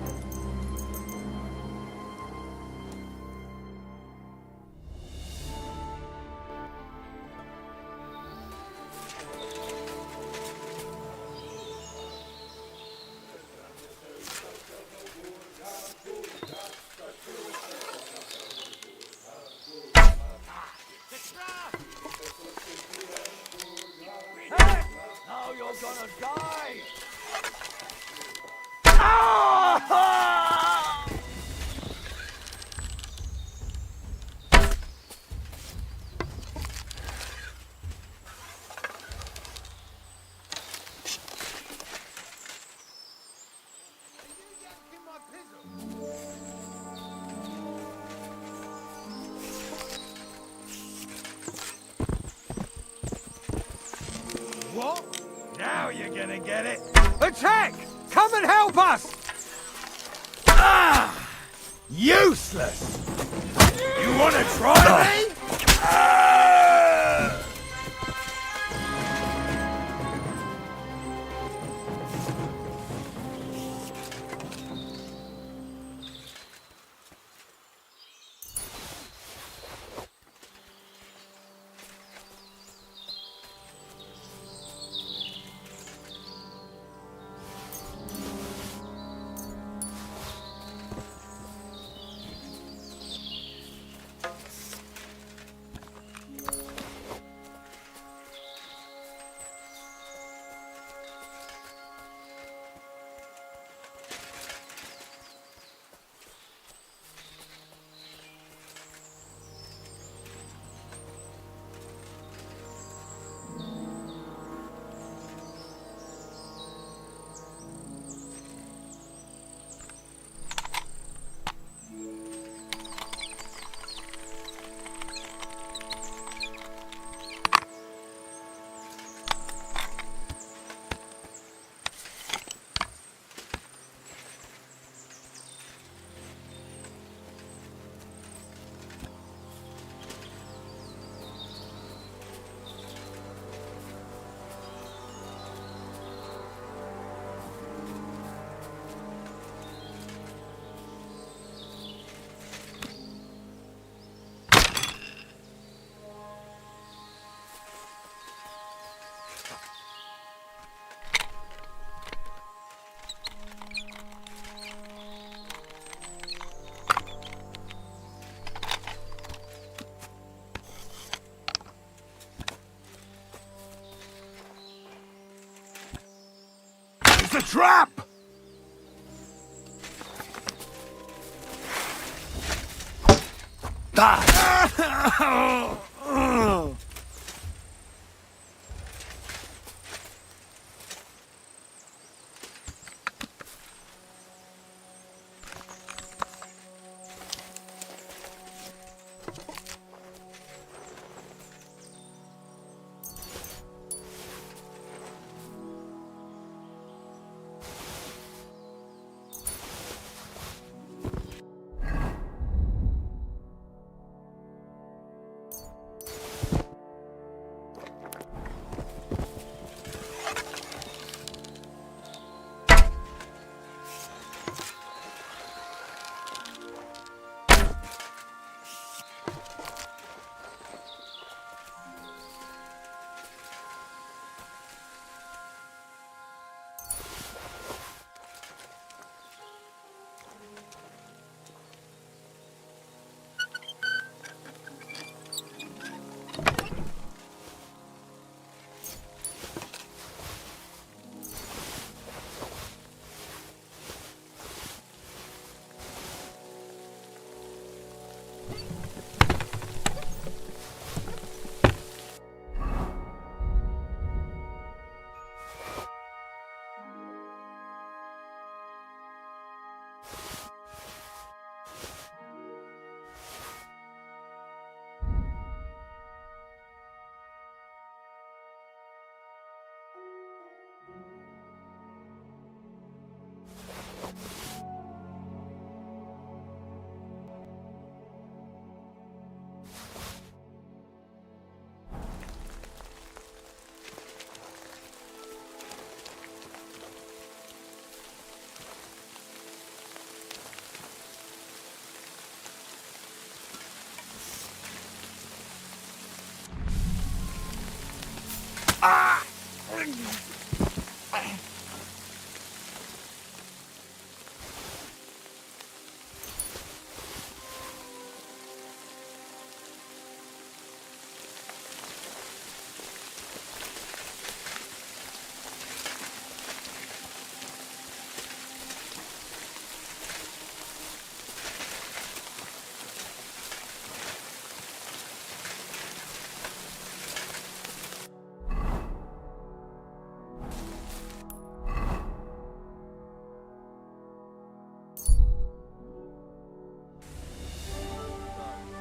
Now you're gonna die! What? Now you're gonna get it! Attack! Come and help us! Ah! Useless! You wanna try me? Ah! It's a trap!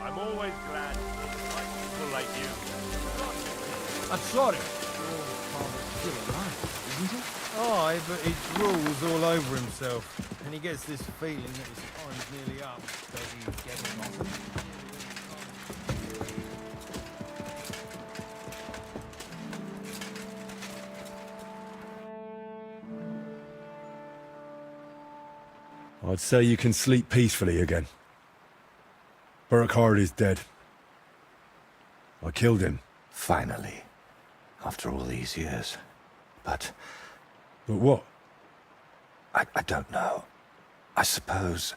I'm always glad to find people like you. I'm sorry. Aye, but he drools all over himself, and he gets this feeling that his time's nearly up. Does he get it often? I'd say you can sleep peacefully again. Burkhard is dead. I killed him. Finally. After all these years. But what? I don't know. I suppose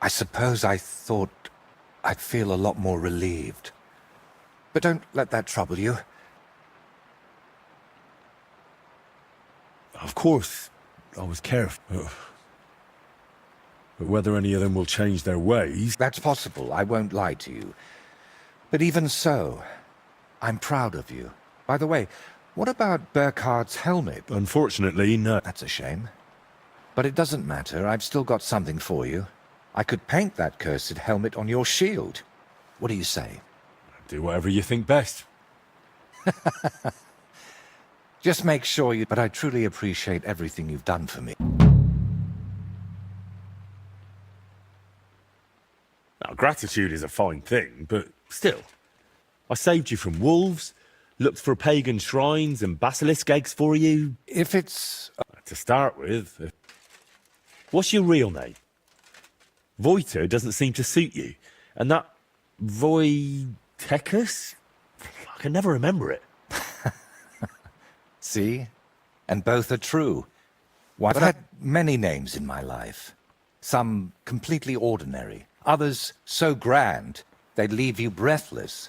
I thought I'd feel a lot more relieved. But don't let that trouble you. Of course, I was careful. But whether any of them will change their ways... That's possible, I won't lie to you. But even so, I'm proud of you. By the way, what about Burkhard's helmet? Unfortunately, no. That's a shame. But it doesn't matter, I've still got something for you. I could paint that cursed helmet on your shield. What do you say? Do whatever you think best. Just make sure you... But I truly appreciate everything you've done for me. Now, gratitude is a fine thing, but still. I saved you from wolves, looked for pagan shrines and basilisk eggs for you. If it's... To start with, what's your real name? Voiter doesn't seem to suit you. And that Voitechus? I can never remember it. See? And both are true. I've had many names in my life. Some completely ordinary. Others so grand, they'd leave you breathless.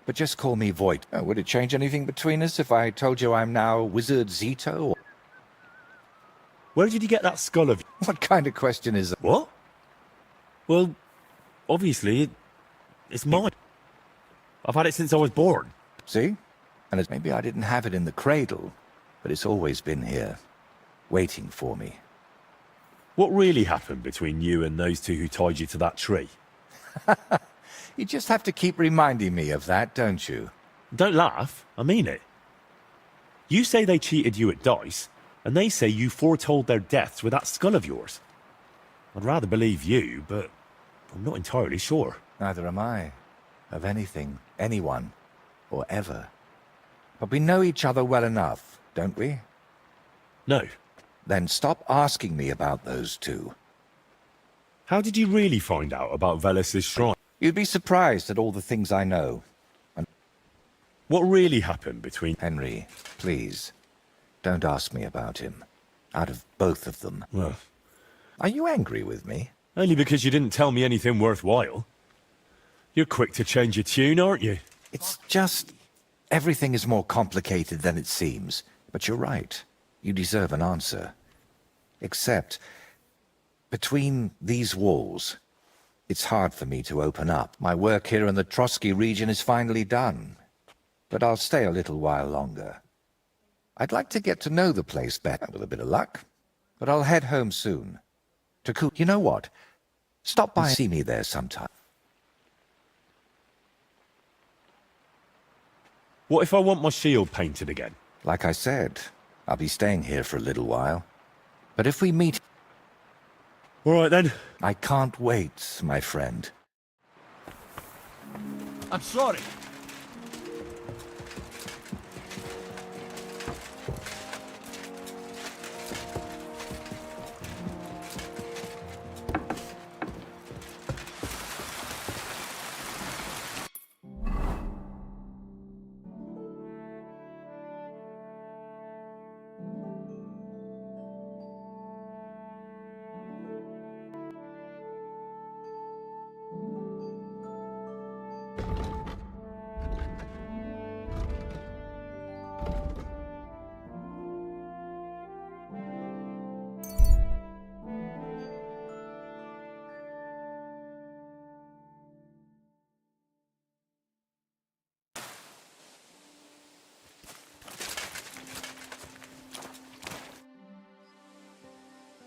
But just call me Voigt. Oh, would it change anything between us if I told you I'm now Wizard Zito? Or... Where did you get that skull of... What kind of question is that? What? Well, obviously, it's mine. I've had it since I was born. See? And maybe I didn't have it in the cradle, but it's always been here, waiting for me. What really happened between you and those two who tied you to that tree? You just have to keep reminding me of that, don't you? Don't laugh. I mean it. You say they cheated you at dice, and they say you foretold their deaths with that skull of yours. I'd rather believe you, but I'm not entirely sure. Neither am I. Of anything, anyone, or ever. But we know each other well enough, don't we? No. Then stop asking me about those two. How did you really find out about Velis's shrine? You'd be surprised at all the things I know. And what really happened between... Henry, please, don't ask me about him. Out of both of them. Well... Are you angry with me? Only because you didn't tell me anything worthwhile. You're quick to change your tune, aren't you? It's just... Everything is more complicated than it seems. But you're right. You deserve an answer. Except, between these walls, it's hard for me to open up. My work here in the Trotsky region is finally done. But I'll stay a little while longer. I'd like to get to know the place better with a bit of luck. But I'll head home soon. To cool. You know what? Stop by and see me there sometime. What if I want my shield painted again? Like I said, I'll be staying here for a little while. But if we meet... All right, then. I can't wait, my friend. I'm sorry.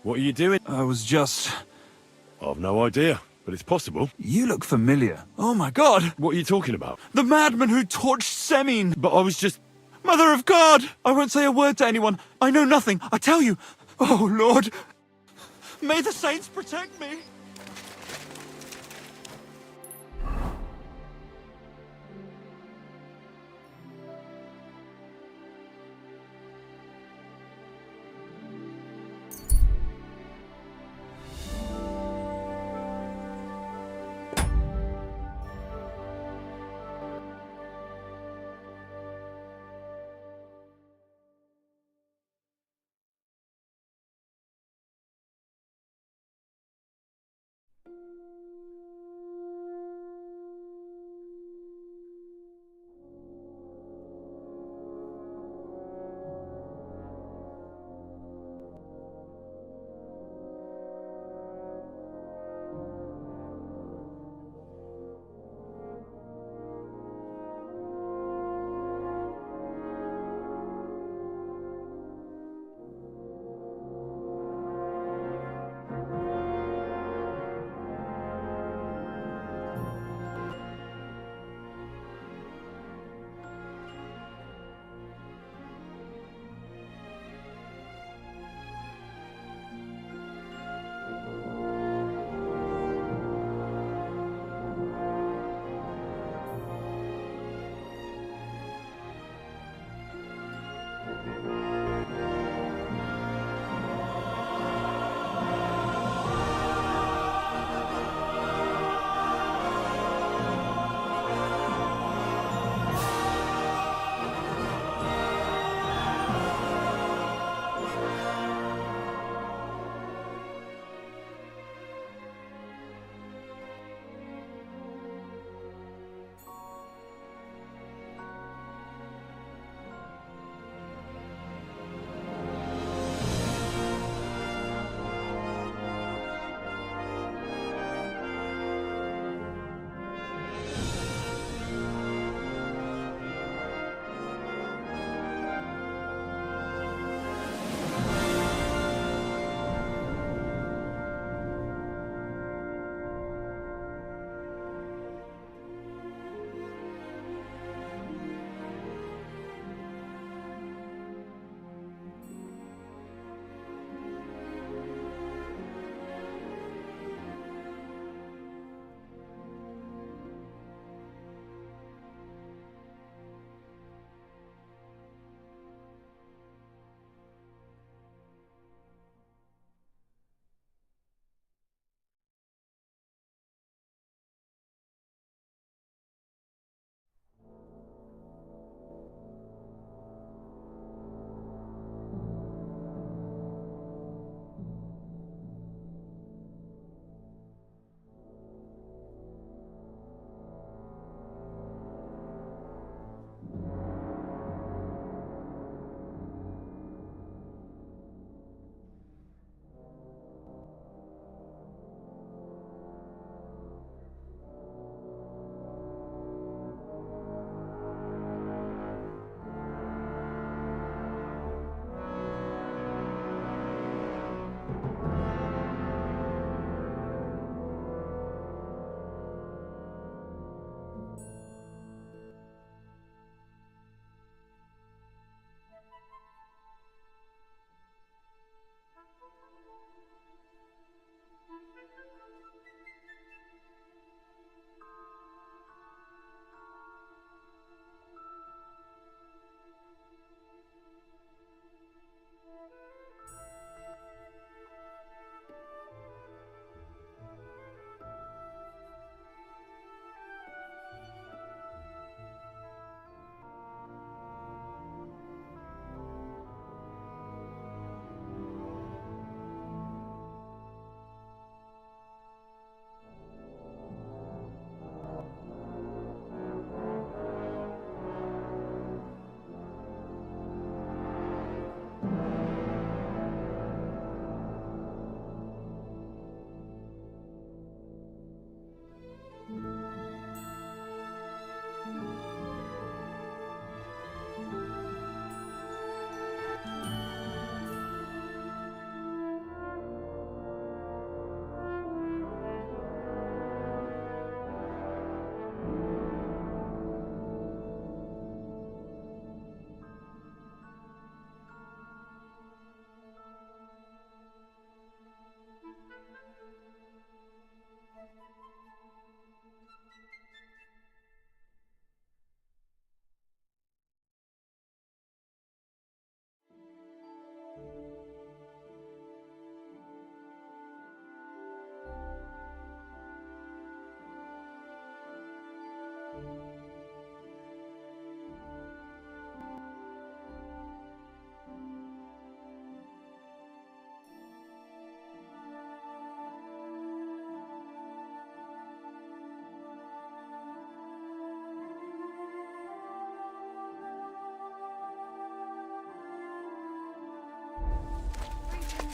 What are you doing? I was just... I've no idea, but it's possible. You look familiar. Oh my god! What are you talking about? The madman who torched Semin! But I was just... Mother of God! I won't say a word to anyone. I know nothing. I tell you. Oh, Lord. May the saints protect me.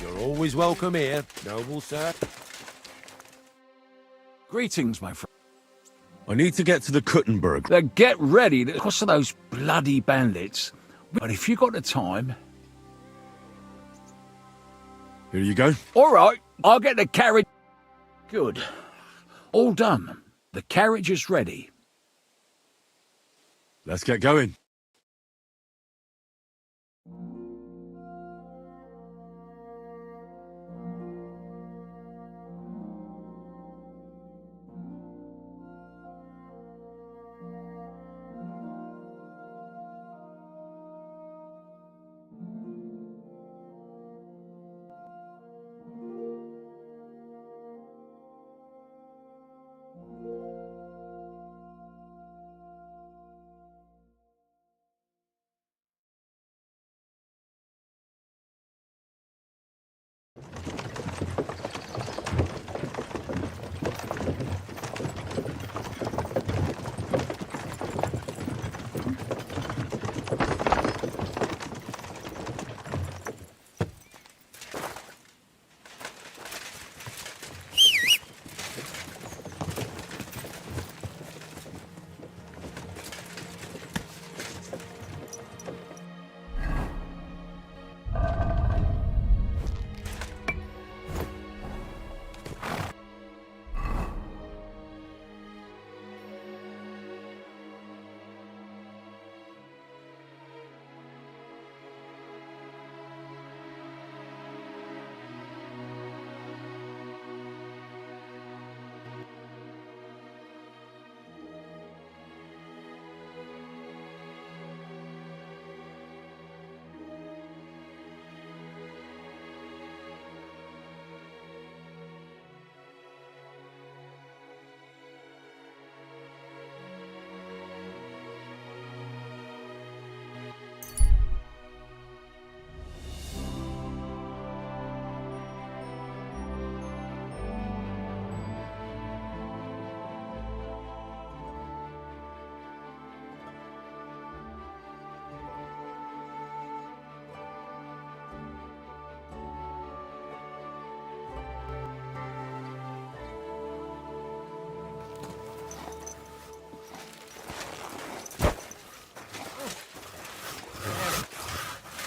You're always welcome here, noble sir. Greetings, my friend. I need to get to the Kuttenberg. Then get ready to cross those bloody bandits. But if you got the time... Here you go. All right, I'll get the carriage... Good. All done. The carriage is ready. Let's get going.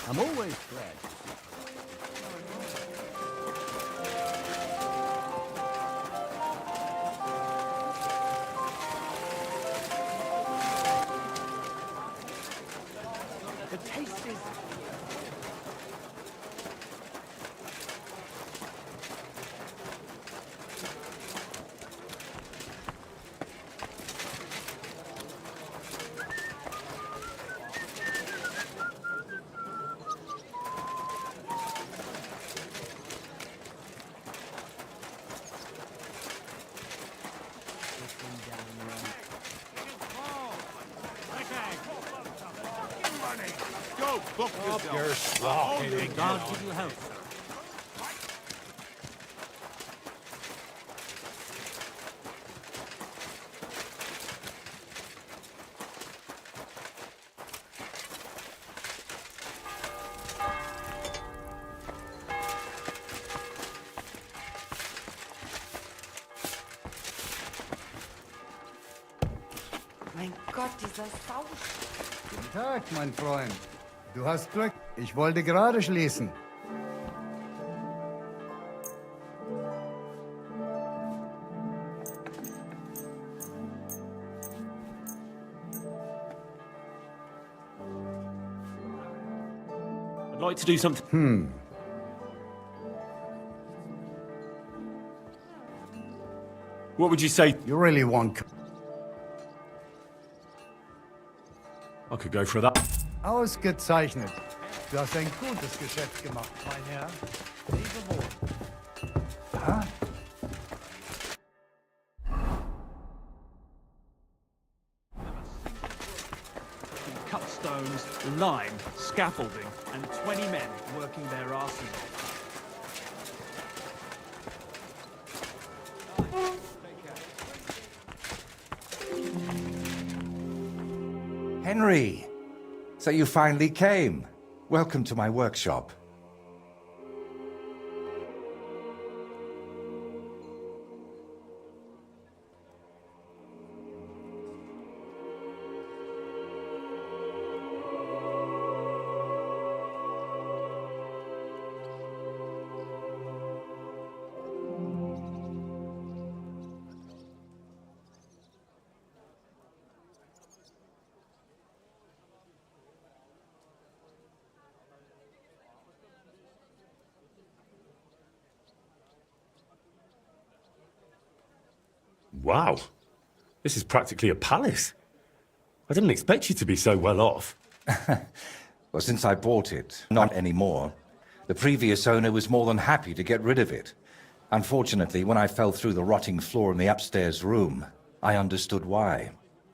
I'm always glad. The taste is... Go, book yourself. God give you help. Mein Gott, dieser Sau. Guten Tag, mein Freund. Du hast Glück. Ich wollte gerade schließen. I'd like to do something. What would you say? You really want... I could go for that. Ausgezeichnet. Du hast ein gutes Geschäft gemacht, mein Herr. Lebe wohl. Ha? Cut stones, lime, scaffolding, and 20 men working their arses off. Henry! So you finally came. Welcome to my workshop. Wow. This is practically a palace. I didn't expect you to be so well off. Well, since I bought it, not anymore. The previous owner was more than happy to get rid of it. Unfortunately, when I fell through the rotting floor in the upstairs room, I understood why.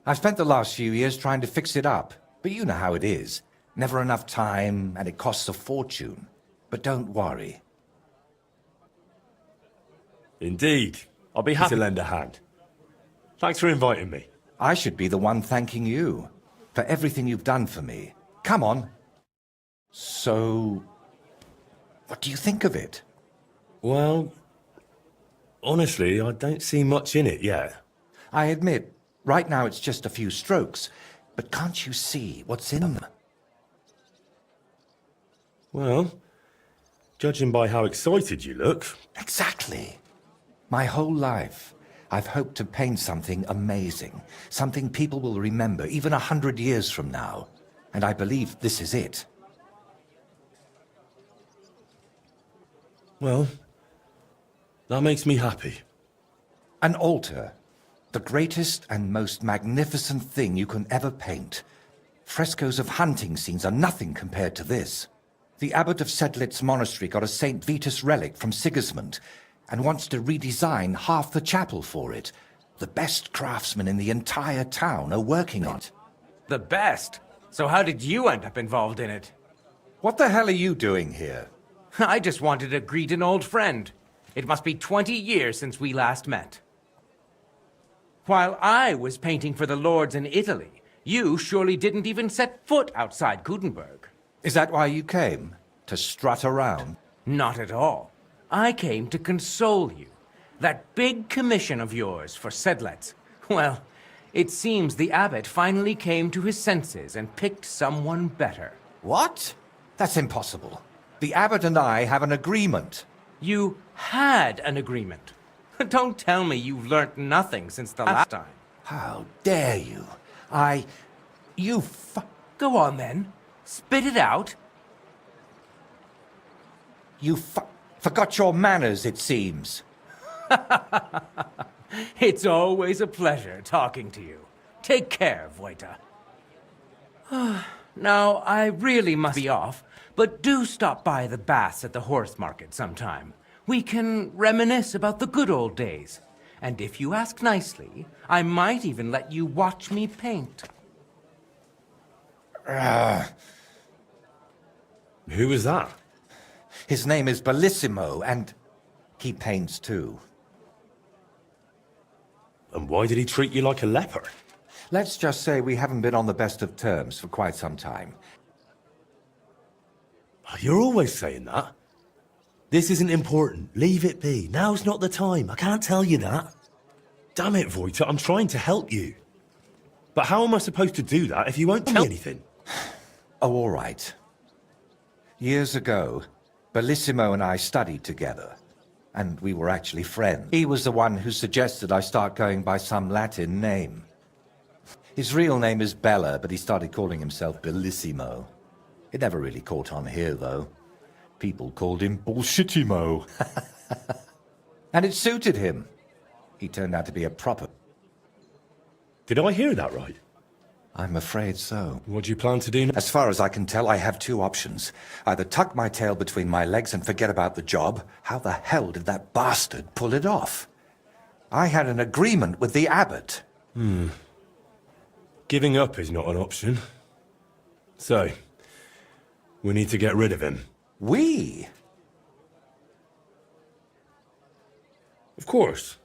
I've spent the last few years trying to fix it up, but you know how it is. Never enough time, and it costs a fortune. But don't worry. Indeed. I'll be happy to lend a hand. Thanks for inviting me. I should be the one thanking you for everything you've done for me. Come on. So, what do you think of it? Well, honestly, I don't see much in it yet. I admit, right now it's just a few strokes, but can't you see what's in them? Well, judging by how excited you look... Exactly. My whole life, I've hoped to paint something amazing, something people will remember even 100 years from now. And I believe this is it. Well, that makes me happy. An altar. The greatest and most magnificent thing you can ever paint. Frescoes of hunting scenes are nothing compared to this. The abbot of Sedlitz Monastery got a St. Vitus relic from Sigismund and wants to redesign half the chapel for it. The best craftsmen in the entire town are working on it. The best? So how did you end up involved in it? What the hell are you doing here? I just wanted to greet an old friend. It must be 20 years since we last met. While I was painting for the lords in Italy, you surely didn't even set foot outside Gutenberg. Is that why you came? To strut around? Not at all. I came to console you. That big commission of yours for Sedlitz. Well, it seems the abbot finally came to his senses and picked someone better. What? That's impossible. The abbot and I have an agreement. You had an agreement. Don't tell me you've learnt nothing since the last time. How dare you? Go on then. Spit it out. You forgot your manners, it seems. It's always a pleasure talking to you. Take care, Vojta. Now, I really must be off, but do stop by the baths at the horse market sometime. We can reminisce about the good old days. And if you ask nicely, I might even let you watch me paint. Who was that? His name is Bellissimo, and he paints too. And why did he treat you like a leper? Let's just say we haven't been on the best of terms for quite some time. You're always saying that. This isn't important. Leave it be. Now's not the time. I can't tell you that. Damn it, Vojta, I'm trying to help you. But how am I supposed to do that if you won't tell me anything? Oh, all right. Years ago, Bellissimo and I studied together, and we were actually friends. He was the one who suggested I start going by some Latin name. His real name is Bella, but he started calling himself Bellissimo. It never really caught on here, though. People called him Bullshitimo. And it suited him. He turned out to be a proper... Did I hear that right? I'm afraid so. What do you plan to do now? As far as I can tell, I have two options. Either tuck my tail between my legs and forget about the job. How the hell did that bastard pull it off? I had an agreement with the abbot. Giving up is not an option. So, we need to get rid of him. We? Of course.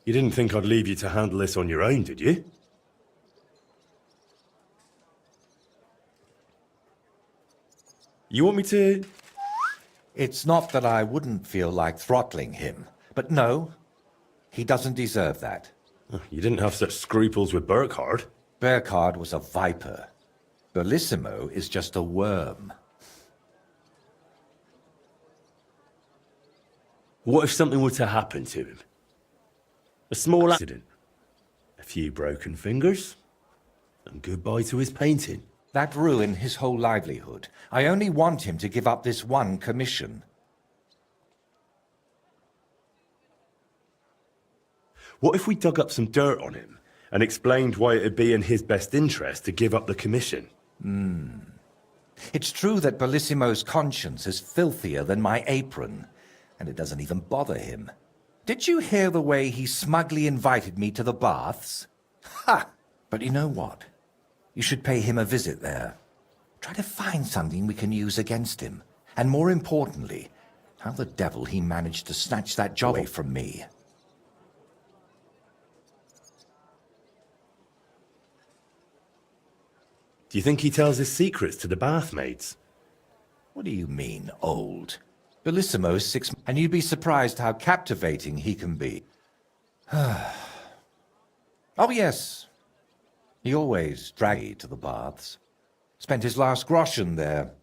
You didn't think I'd leave you to handle this on your own, did you? You want me to... It's not that I wouldn't feel like throttling him, but no, he doesn't deserve that. You didn't have such scruples with Burkhard. Burkhard was a viper. Bellissimo is just a worm. What if something were to happen to him? A small accident. A few broken fingers. And goodbye to his painting. That ruined his whole livelihood. I only want him to give up this one commission. What if we dug up some dirt on him and explained why it'd be in his best interest to give up the commission? It's true that Bellissimo's conscience is filthier than my apron, and it doesn't even bother him. Did you hear the way he smugly invited me to the baths? Ha! But you know what? You should pay him a visit there. Try to find something we can use against him. And more importantly, how the devil he managed to snatch that job away from me. Do you think he tells his secrets to the bathmaids? What do you mean, old? Bellissimo's 6, and you'd be surprised how captivating he can be. Oh, yes. He always dragged me to the baths. Spent his last groschen there.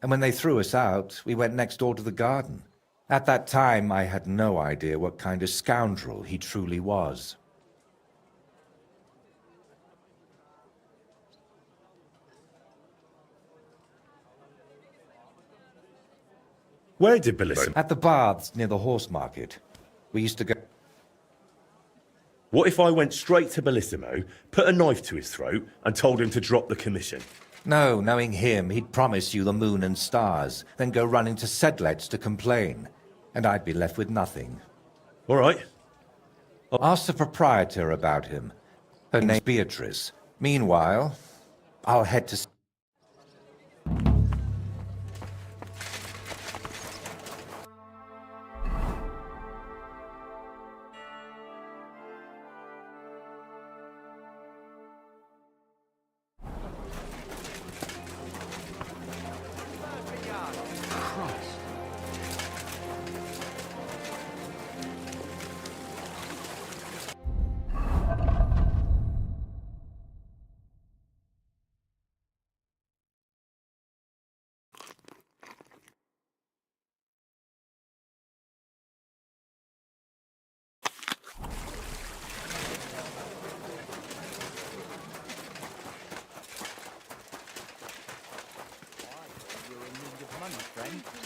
And when they threw us out, we went next door to the garden. At that time, I had no idea what kind of scoundrel he truly was. Where did Bellissimo? At the baths near the horse market. We used to go... What if I went straight to Bellissimo, put a knife to his throat, and told him to drop the commission? No, knowing him, he'd promise you the moon and stars, then go running to Sedlets to complain. And I'd be left with nothing. All right. Ask the proprietor about him. Her name's Beatrice. Meanwhile, I'll head to...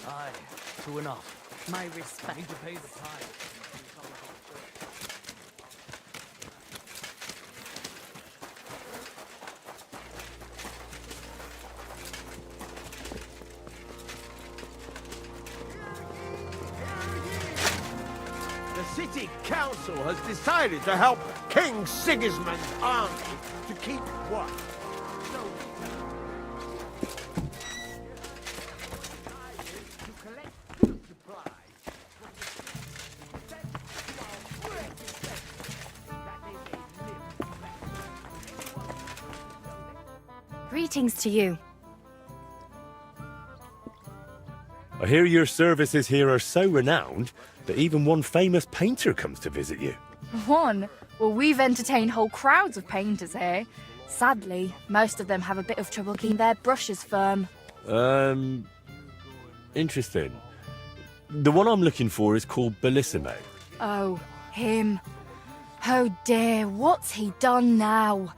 Aye, true enough. My respect. Need to pay the tithe. The city council has decided to help King Sigismund's army to keep what? Greetings to you. I hear your services here are so renowned that even one famous painter comes to visit you. One? Well, we've entertained whole crowds of painters here. Sadly, most of them have a bit of trouble keeping their brushes firm. Interesting. The one I'm looking for is called Bellissimo. Oh, him. Oh dear, what's he done now?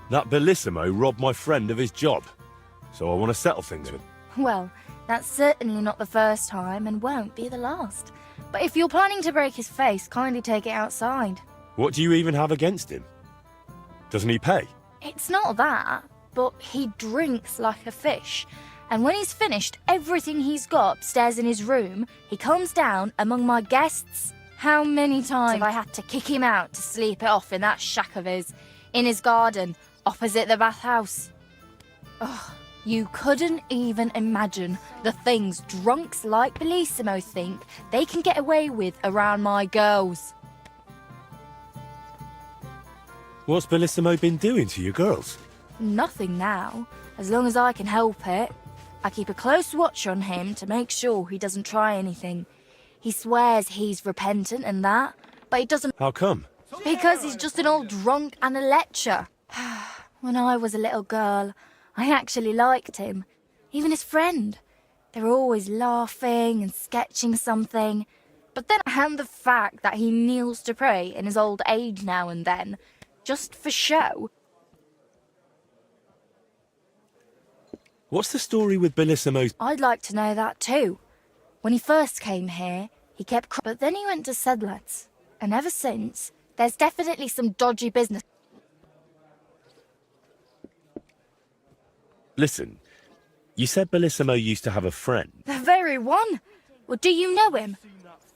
That Bellissimo robbed my friend of his job, so I want to settle things with him. Well, that's certainly not the first time and won't be the last. But if you're planning to break his face, kindly take it outside. What do you even have against him? Doesn't he pay? It's not that, but he drinks like a fish. And when he's finished everything he's got upstairs in his room, he comes down among my guests. How many times have I had to kick him out to sleep it off in that shack of his, in his garden, opposite the bathhouse? Ugh, you couldn't even imagine the things drunks like Bellissimo think they can get away with around my girls. What's Bellissimo been doing to your girls? Nothing now, as long as I can help it. I keep a close watch on him to make sure he doesn't try anything. He swears he's repentant and that, but he doesn't. How come? Because he's just an old drunk and a lecher. When I was a little girl, I actually liked him. Even his friend. They were always laughing and sketching something. But then and the fact that he kneels to pray in his old age now and then, just for show. What's the story with Bellissimo's... I'd like to know that too. When he first came here, he kept but then he went to Sedlets, and ever since, there's definitely some dodgy business. Listen, you said Bellissimo used to have a friend. The very one. Well, do you know him?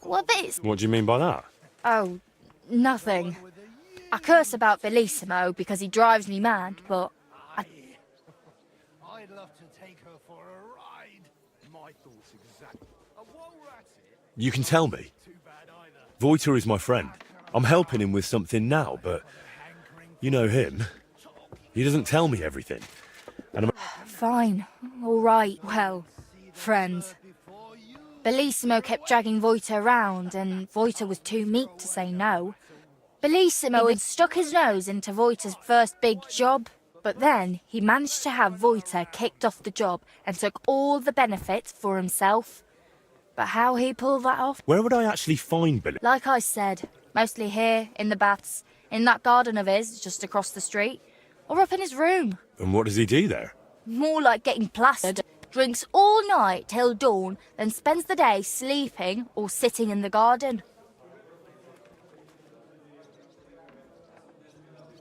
What this? What do you mean by that? Oh, nothing. I curse about Bellissimo because he drives me mad, but I'd love to take her for a ride. My thoughts exactly. While we're at it, You can tell me. Voiter is my friend. I'm helping him with something now, but you know him. He doesn't tell me everything. And I'm... fine. All right. Well, friends. Bellissimo kept dragging Voiter around, and Voiter was too meek to say no. Bellissimo had stuck his nose into Voiter's first big job, but then he managed to have Voiter kicked off the job and took all the benefits for himself. But how he pulled that off? Where would I actually find Billy? Like I said, mostly here, in the baths, in that garden of his, just across the street, or up in his room. And what does he do there? More like getting plastered. Drinks all night till dawn, then spends the day sleeping or sitting in the garden.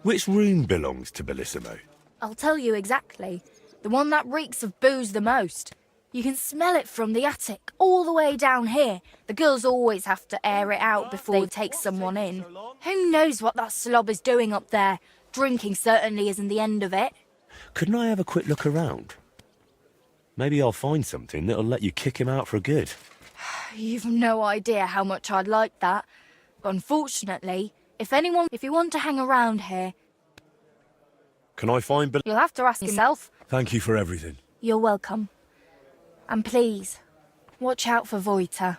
Which room belongs to Bellissimo? I'll tell you exactly. The one that reeks of booze the most. You can smell it from the attic, all the way down here. The girls always have to air it out before they take someone in. Who knows what that slob is doing up there? Drinking certainly isn't the end of it. Couldn't I have a quick look around? Maybe I'll find something that'll let you kick him out for good. You've no idea how much I'd like that. But unfortunately, if you want to hang around here, Can I find Bill? you'll have to ask yourself. Thank you for everything. You're welcome. And please, watch out for Voiter.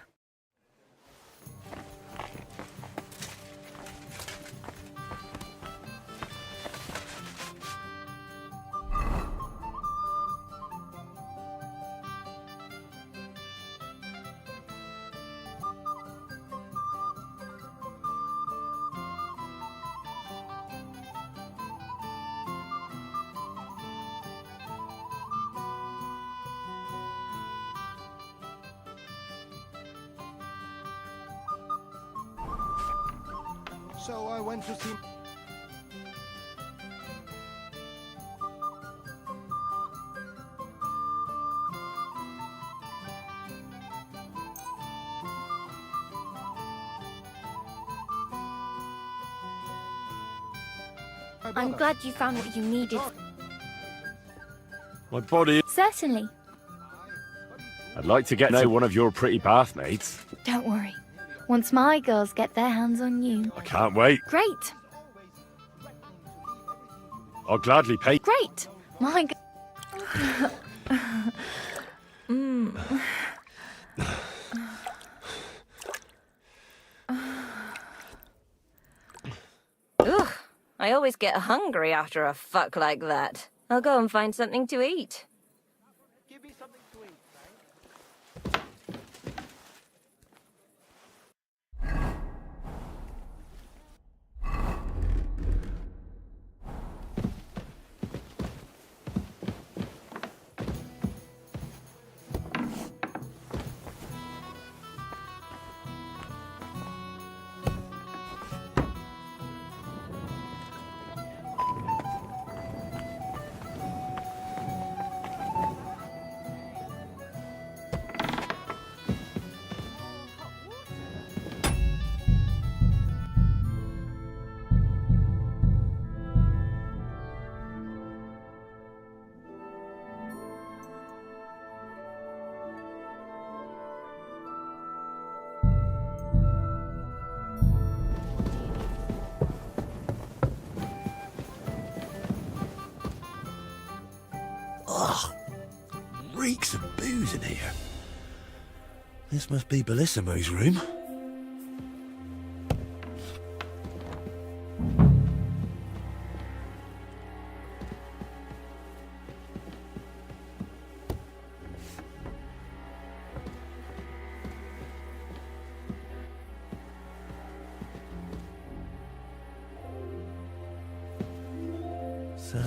so I went to see. I'm glad you found what you needed. My body. Certainly. I'd like to get to know one of your pretty bathmates. Don't worry. Once my girls get their hands on you. I can't wait. Great. I'll gladly pay. Great. My Ugh, I always get hungry after a fuck like that. I'll go and find something to eat. Ugh, reeks of booze in here. This must be Bellissimo's room. So,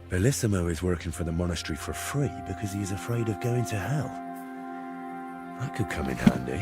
Bellissimo is working for the monastery for free because he is afraid of going to hell. That could come in handy.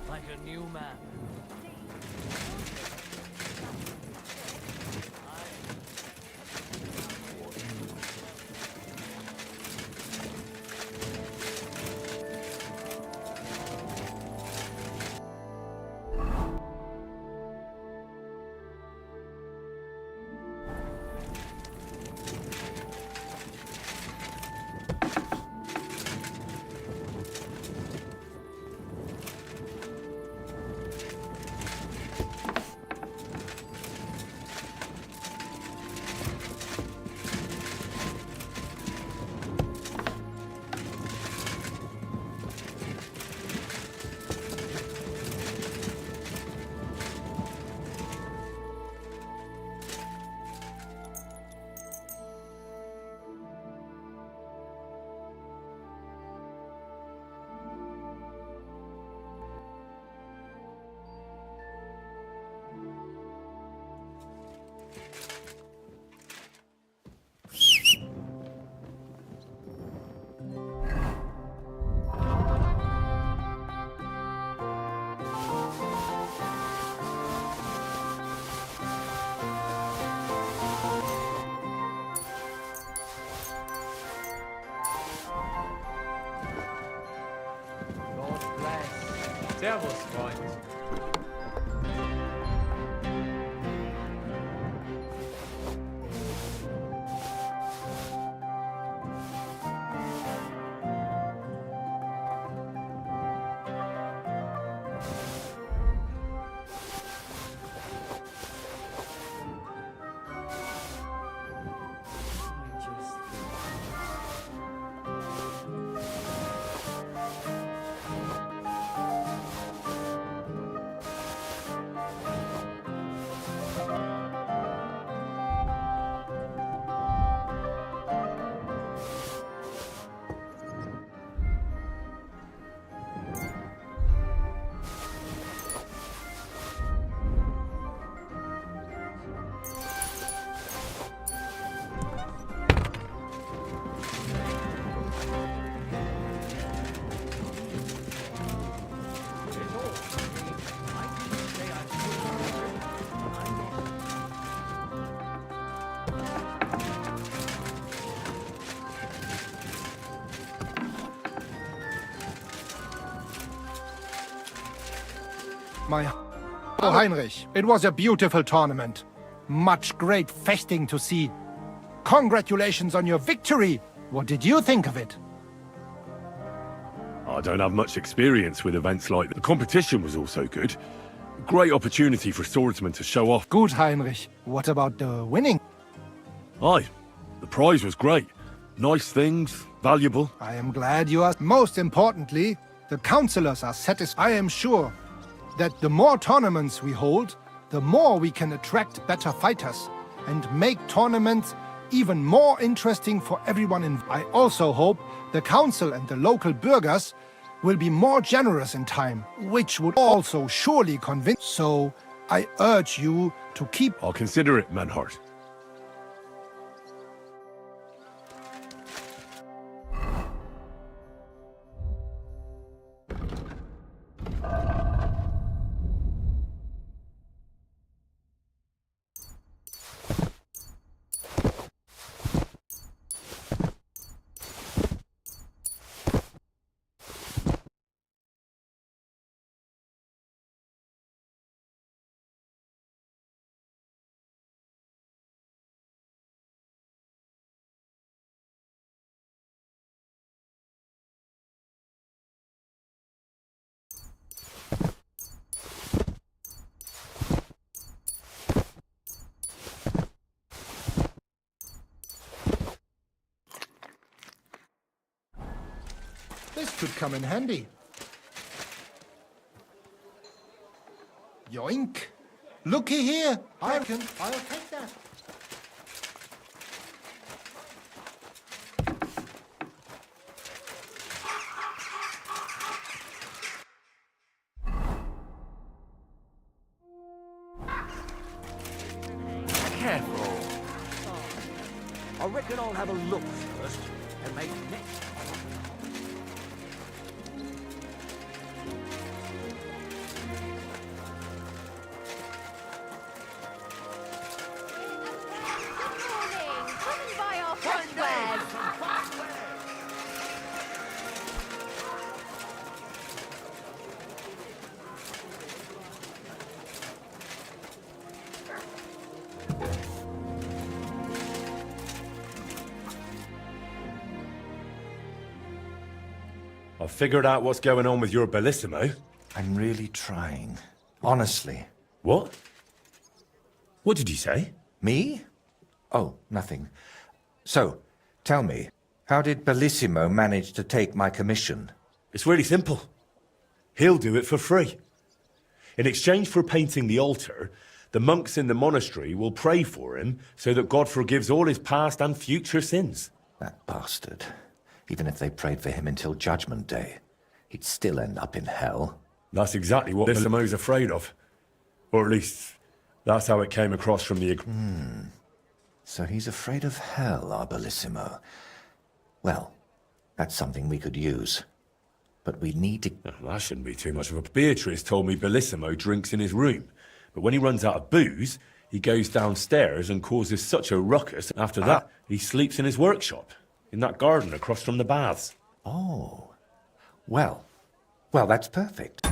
Like a new man. Servus, Freund. Oh, Heinrich, it was a beautiful tournament. Much great feasting to see. Congratulations on your victory. What did you think of it? I don't have much experience with events like that. The competition was also good. Great opportunity for swordsmen to show off. Good, Heinrich. What about the winning? Aye, the prize was great. Nice things, valuable. I am glad you are. Most importantly, the councillors are satisfied. I am sure that the more tournaments we hold, the more we can attract better fighters and make tournaments even more interesting for everyone involved. I also hope the council and the local burghers will be more generous in time, which would also surely convince. So I urge you to keep. I'll consider it, Manhart. This could come in handy. Yoink! Looky here! I reckon I'll take that. Careful. I reckon I'll have a look first, and maybe next time. Come and buy our fresh wares. I've figured out what's going on with your Bellissimo. I'm really trying. Honestly. What? What did you say? Me? Oh, nothing. So, tell me, how did Bellissimo manage to take my commission? It's really simple. He'll do it for free. In exchange for painting the altar, the monks in the monastery will pray for him so that God forgives all his past and future sins. That bastard. Even if they prayed for him until Judgment Day, he'd still end up in hell. That's exactly what Bellissimo's afraid of. Or at least, that's how it came across from the... So he's afraid of hell, our Bellissimo. Well, that's something we could use. But we need to... Well, that shouldn't be too much of a... Beatrice told me Bellissimo drinks in his room. But when he runs out of booze, he goes downstairs and causes such a ruckus. After that, he sleeps in his workshop, in that garden across from the baths. Oh. Well, that's perfect.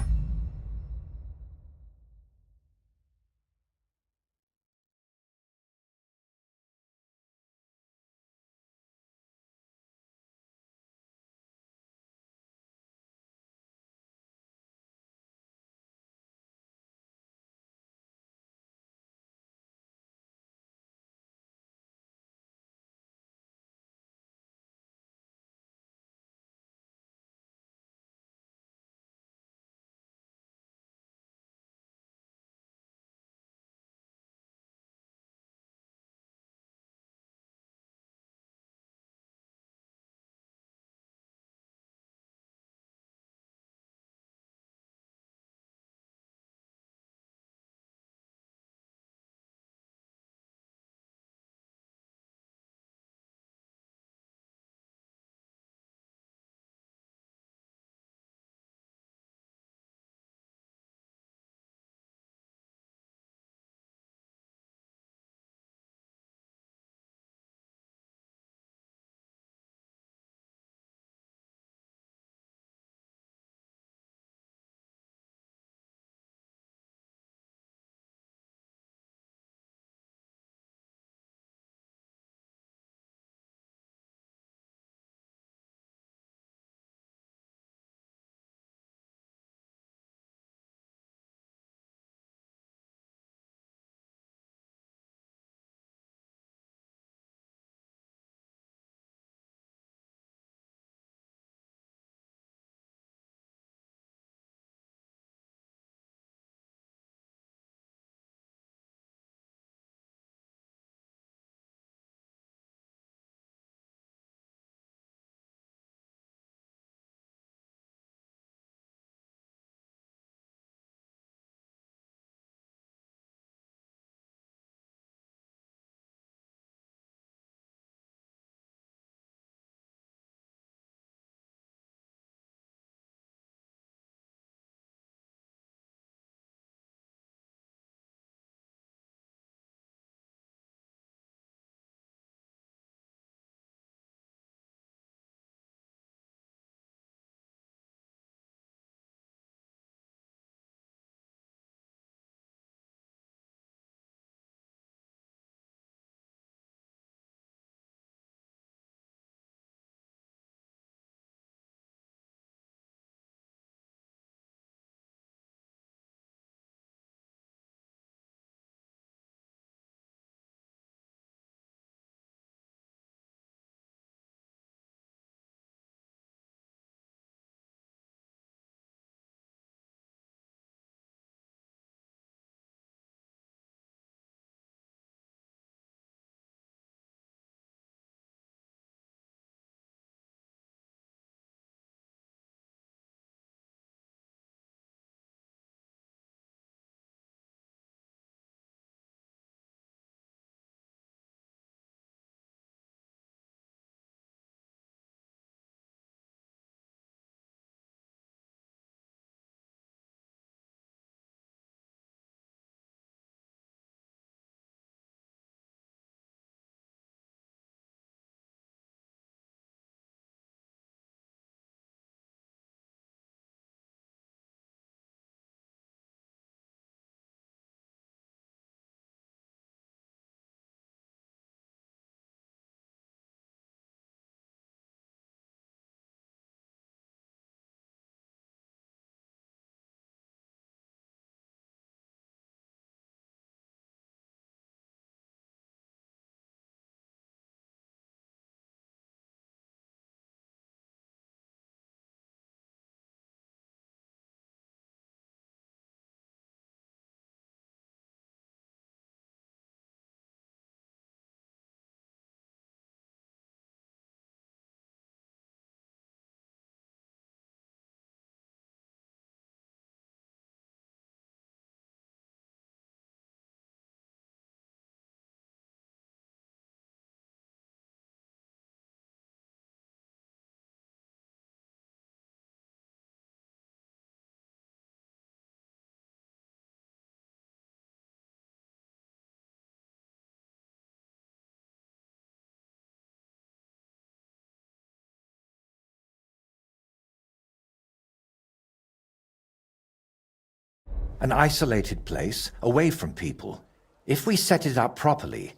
An isolated place, away from people. If we set it up properly,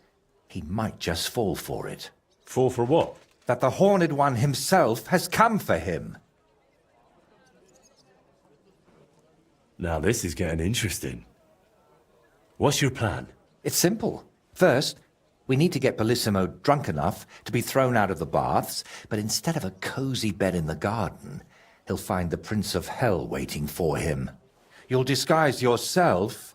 he might just fall for it. Fall for what? That the Horned One himself has come for him. Now this is getting interesting. What's your plan? It's simple. First, we need to get Bellissimo drunk enough to be thrown out of the baths, but instead of a cozy bed in the garden, he'll find the Prince of Hell waiting for him. You'll disguise yourself.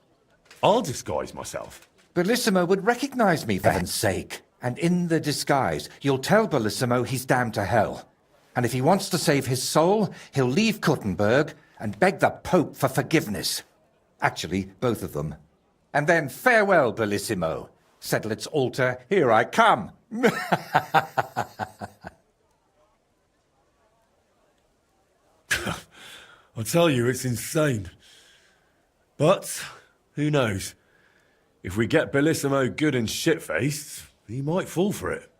I'll disguise myself. Bellissimo would recognize me, for heaven's sake. And in the disguise, you'll tell Bellissimo he's damned to hell. And if he wants to save his soul, he'll leave Kuttenberg and beg the Pope for forgiveness. Actually, both of them. And then farewell, Bellissimo. Settle its altar, here I come. I tell you, it's insane. But, who knows? If we get Bellissimo good and shit-faced, he might fall for it.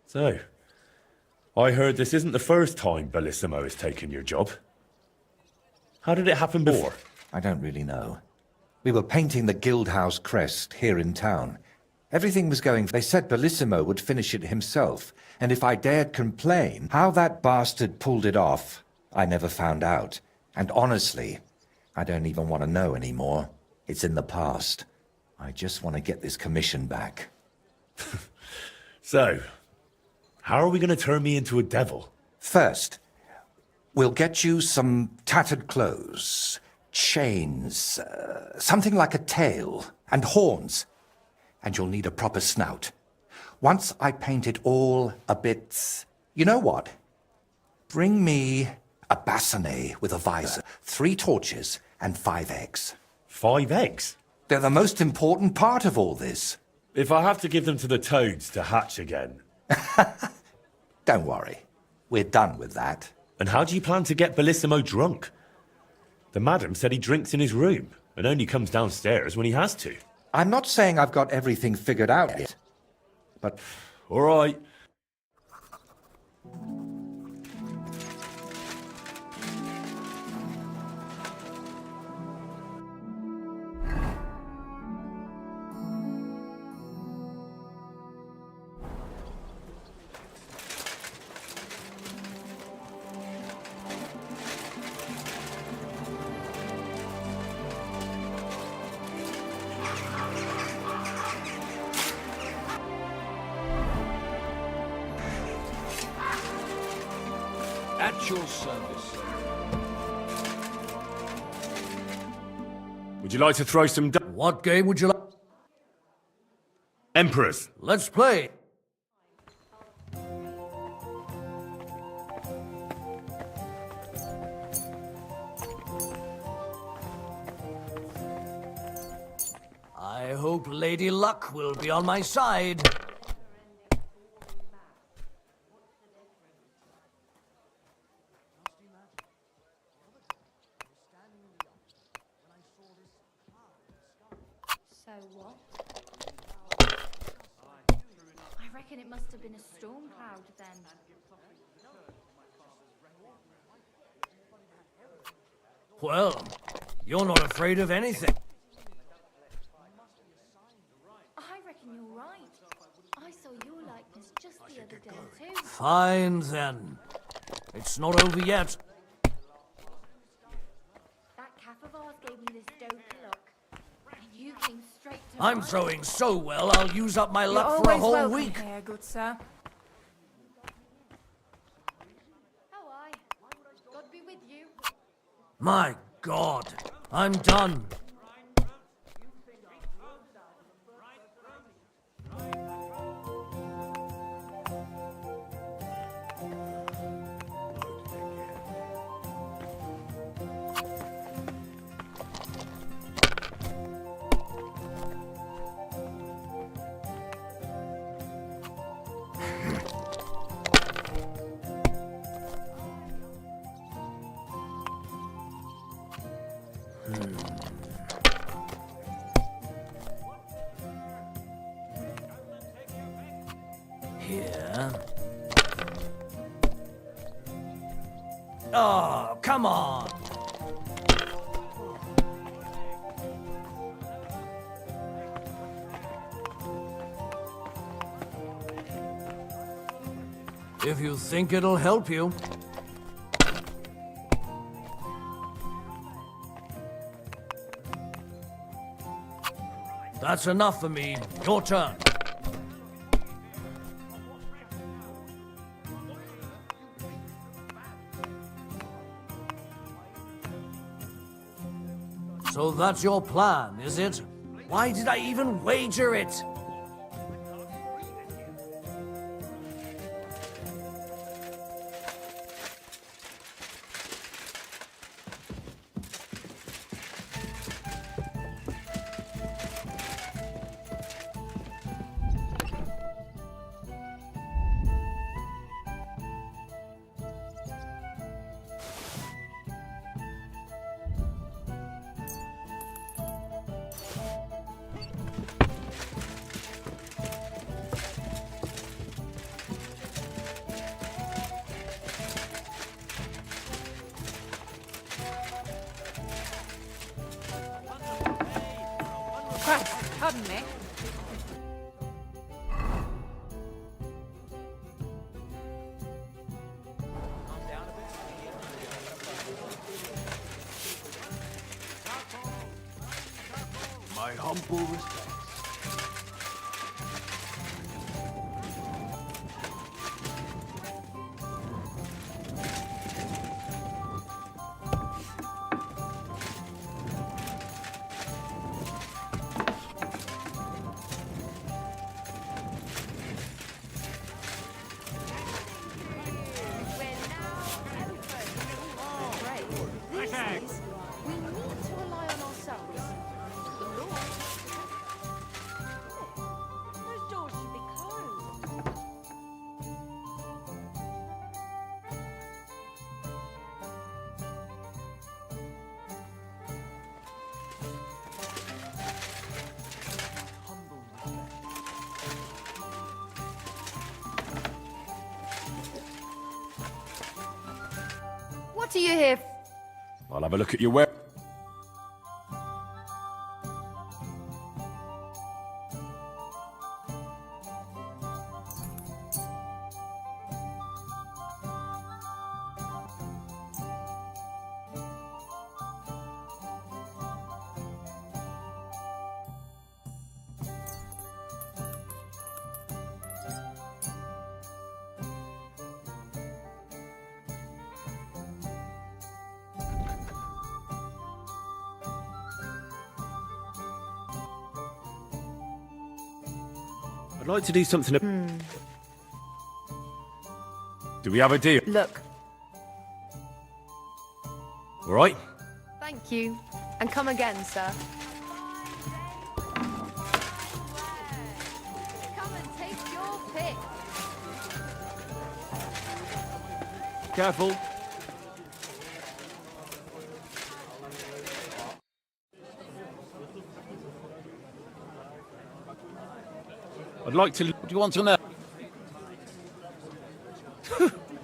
So, I heard this isn't the first time Bellissimo has taken your job. How did it happen before? I don't really know. We were painting the Guildhouse crest here in town. Everything was going... They said Bellissimo would finish it himself, and if I dared complain, how that bastard pulled it off, I never found out. And honestly, I don't even want to know anymore. It's in the past. I just want to get this commission back. So, how are we going to turn me into a devil? First, we'll get you some tattered clothes, chains, something like a tail, and horns. And you'll need a proper snout. Once I paint it all a bit... You know what? Bring me a bassinet with a visor, 3 torches, and 5 eggs. 5 eggs? They're the most important part of all this. If I have to give them to the toads to hatch again... Don't worry. We're done with that. And how do you plan to get Bellissimo drunk? The madam said he drinks in his room and only comes downstairs when he has to. I'm not saying I've got everything figured out yet, but... All right. At your service. Would you like to throw some... What game would you like? Emperors. Let's play. I hope Lady Luck will be on my side. So what? I reckon it must have been a storm cloud then. Well, you're not afraid of anything. I reckon you're right. I saw your likeness just the other day too. Fine then. It's not over yet. That cap of ours gave me this dopey look. And you came straight to I'm mine. throwing so well, I'll use up my You're luck for a always whole welcome week. here, good sir. Oh, aye. God be with you. My God, I'm done. Here. Oh, come on. If you think it'll help you. That's enough for me. Your turn. So that's your plan, is it? Why did I even wager it? Christ, pardon me. My humble respects. We need to rely on ourselves. The Lord. Those doors should be closed. What are you here for? I'll have a look at your web. I'd like to do something. Do we have a deal? Look, All right. thank you. And come again, sir. Come and take your pick. Careful. I'd like to. What do you want to know?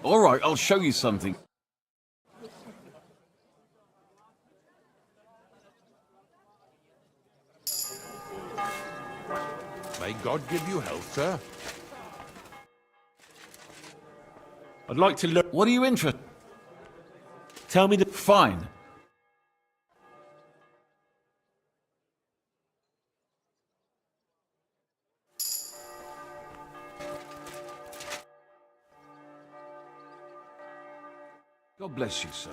All right, I'll show you something. May God give you health, sir. I'd like to look. What are you interested? Tell me the. Fine. God bless you, sir.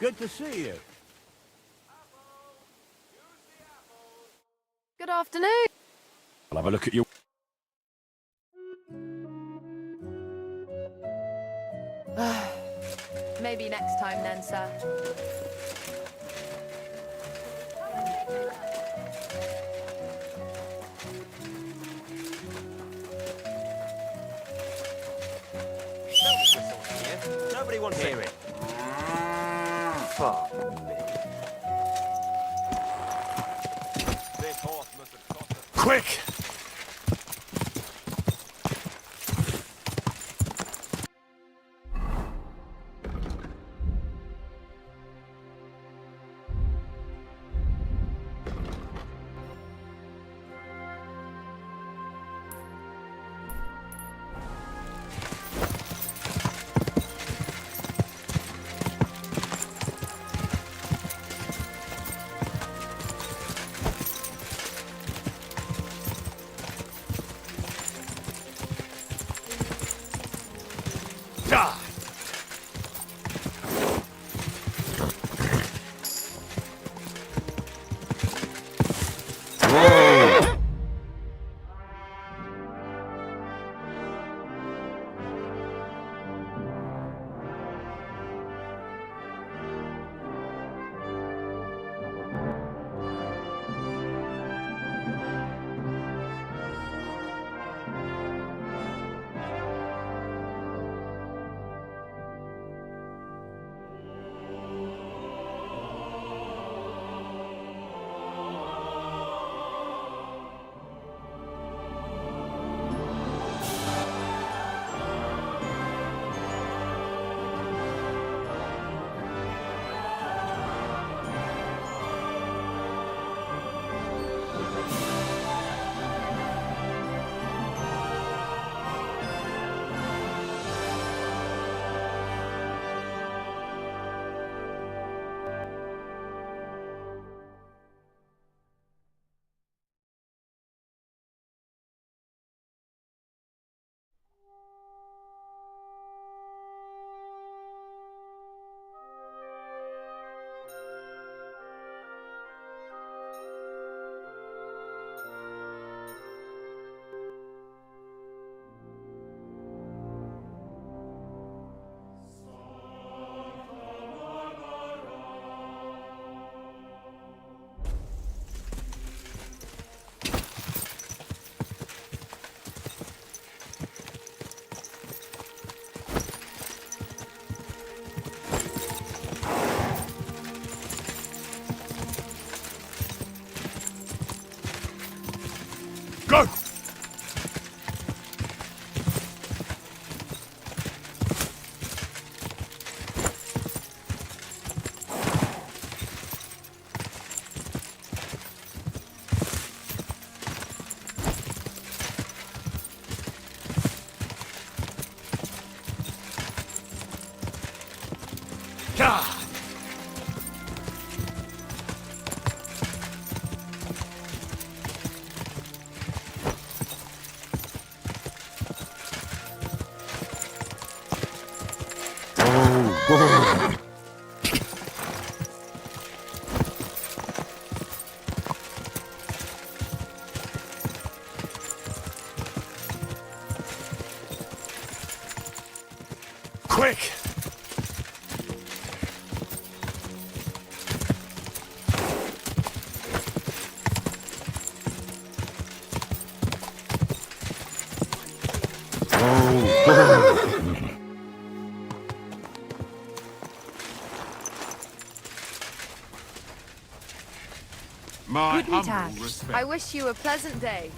Good to see you. Good afternoon. I'll have a look at your... Maybe next time then, sir. Nobody wants to hear it. Fuck me. This horse must have cost us. Quick! Go! God! Oh, quick! My Guten Tag. humble respect. I wish you a pleasant day.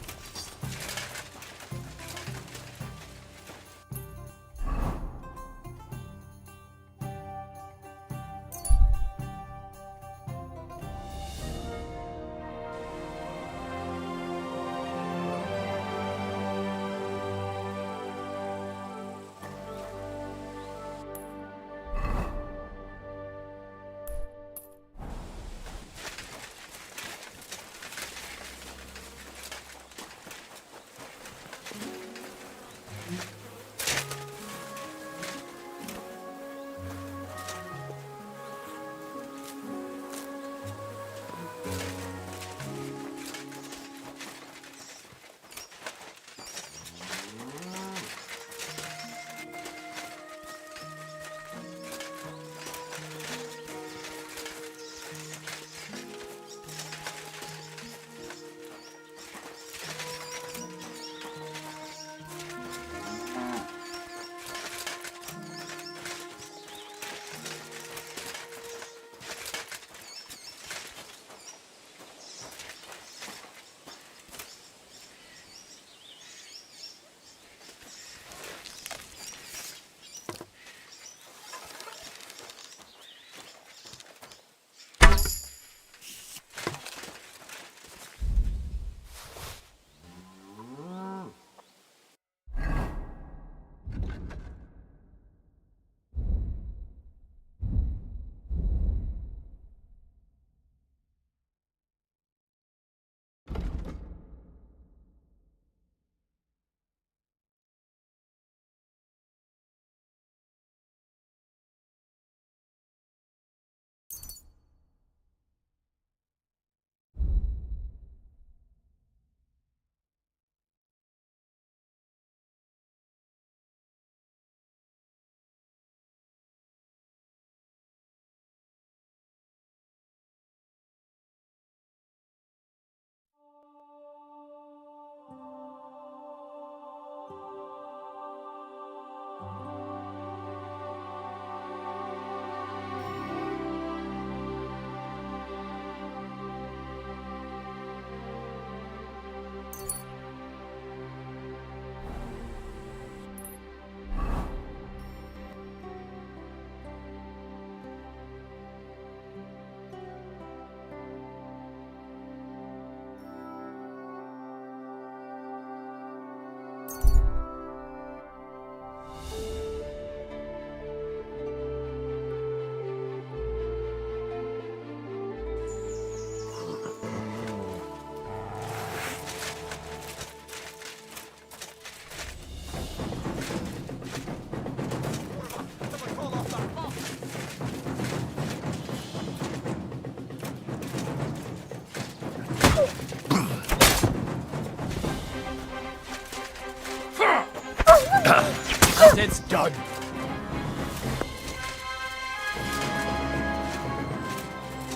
It's done.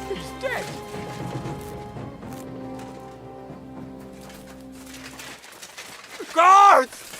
He's dead. Guards!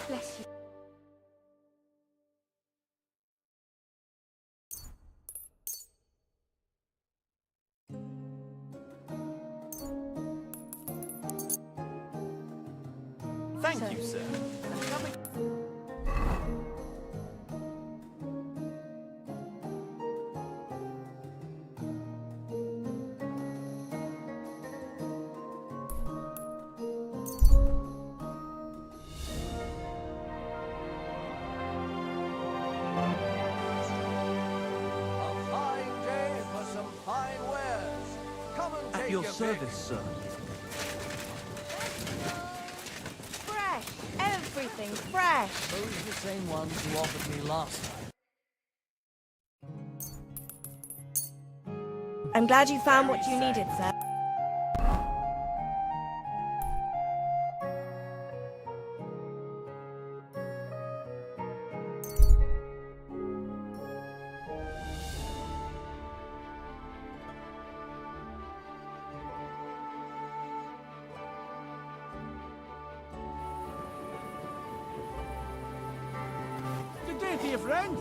Bless you. Thank you, sir. A fine day for some fine wares. Come and At take your pick. service, sir. Fresh. Everything's fresh. Those are the same ones you offered me last time. I'm glad you found what you needed, sir. Good day to you, friend.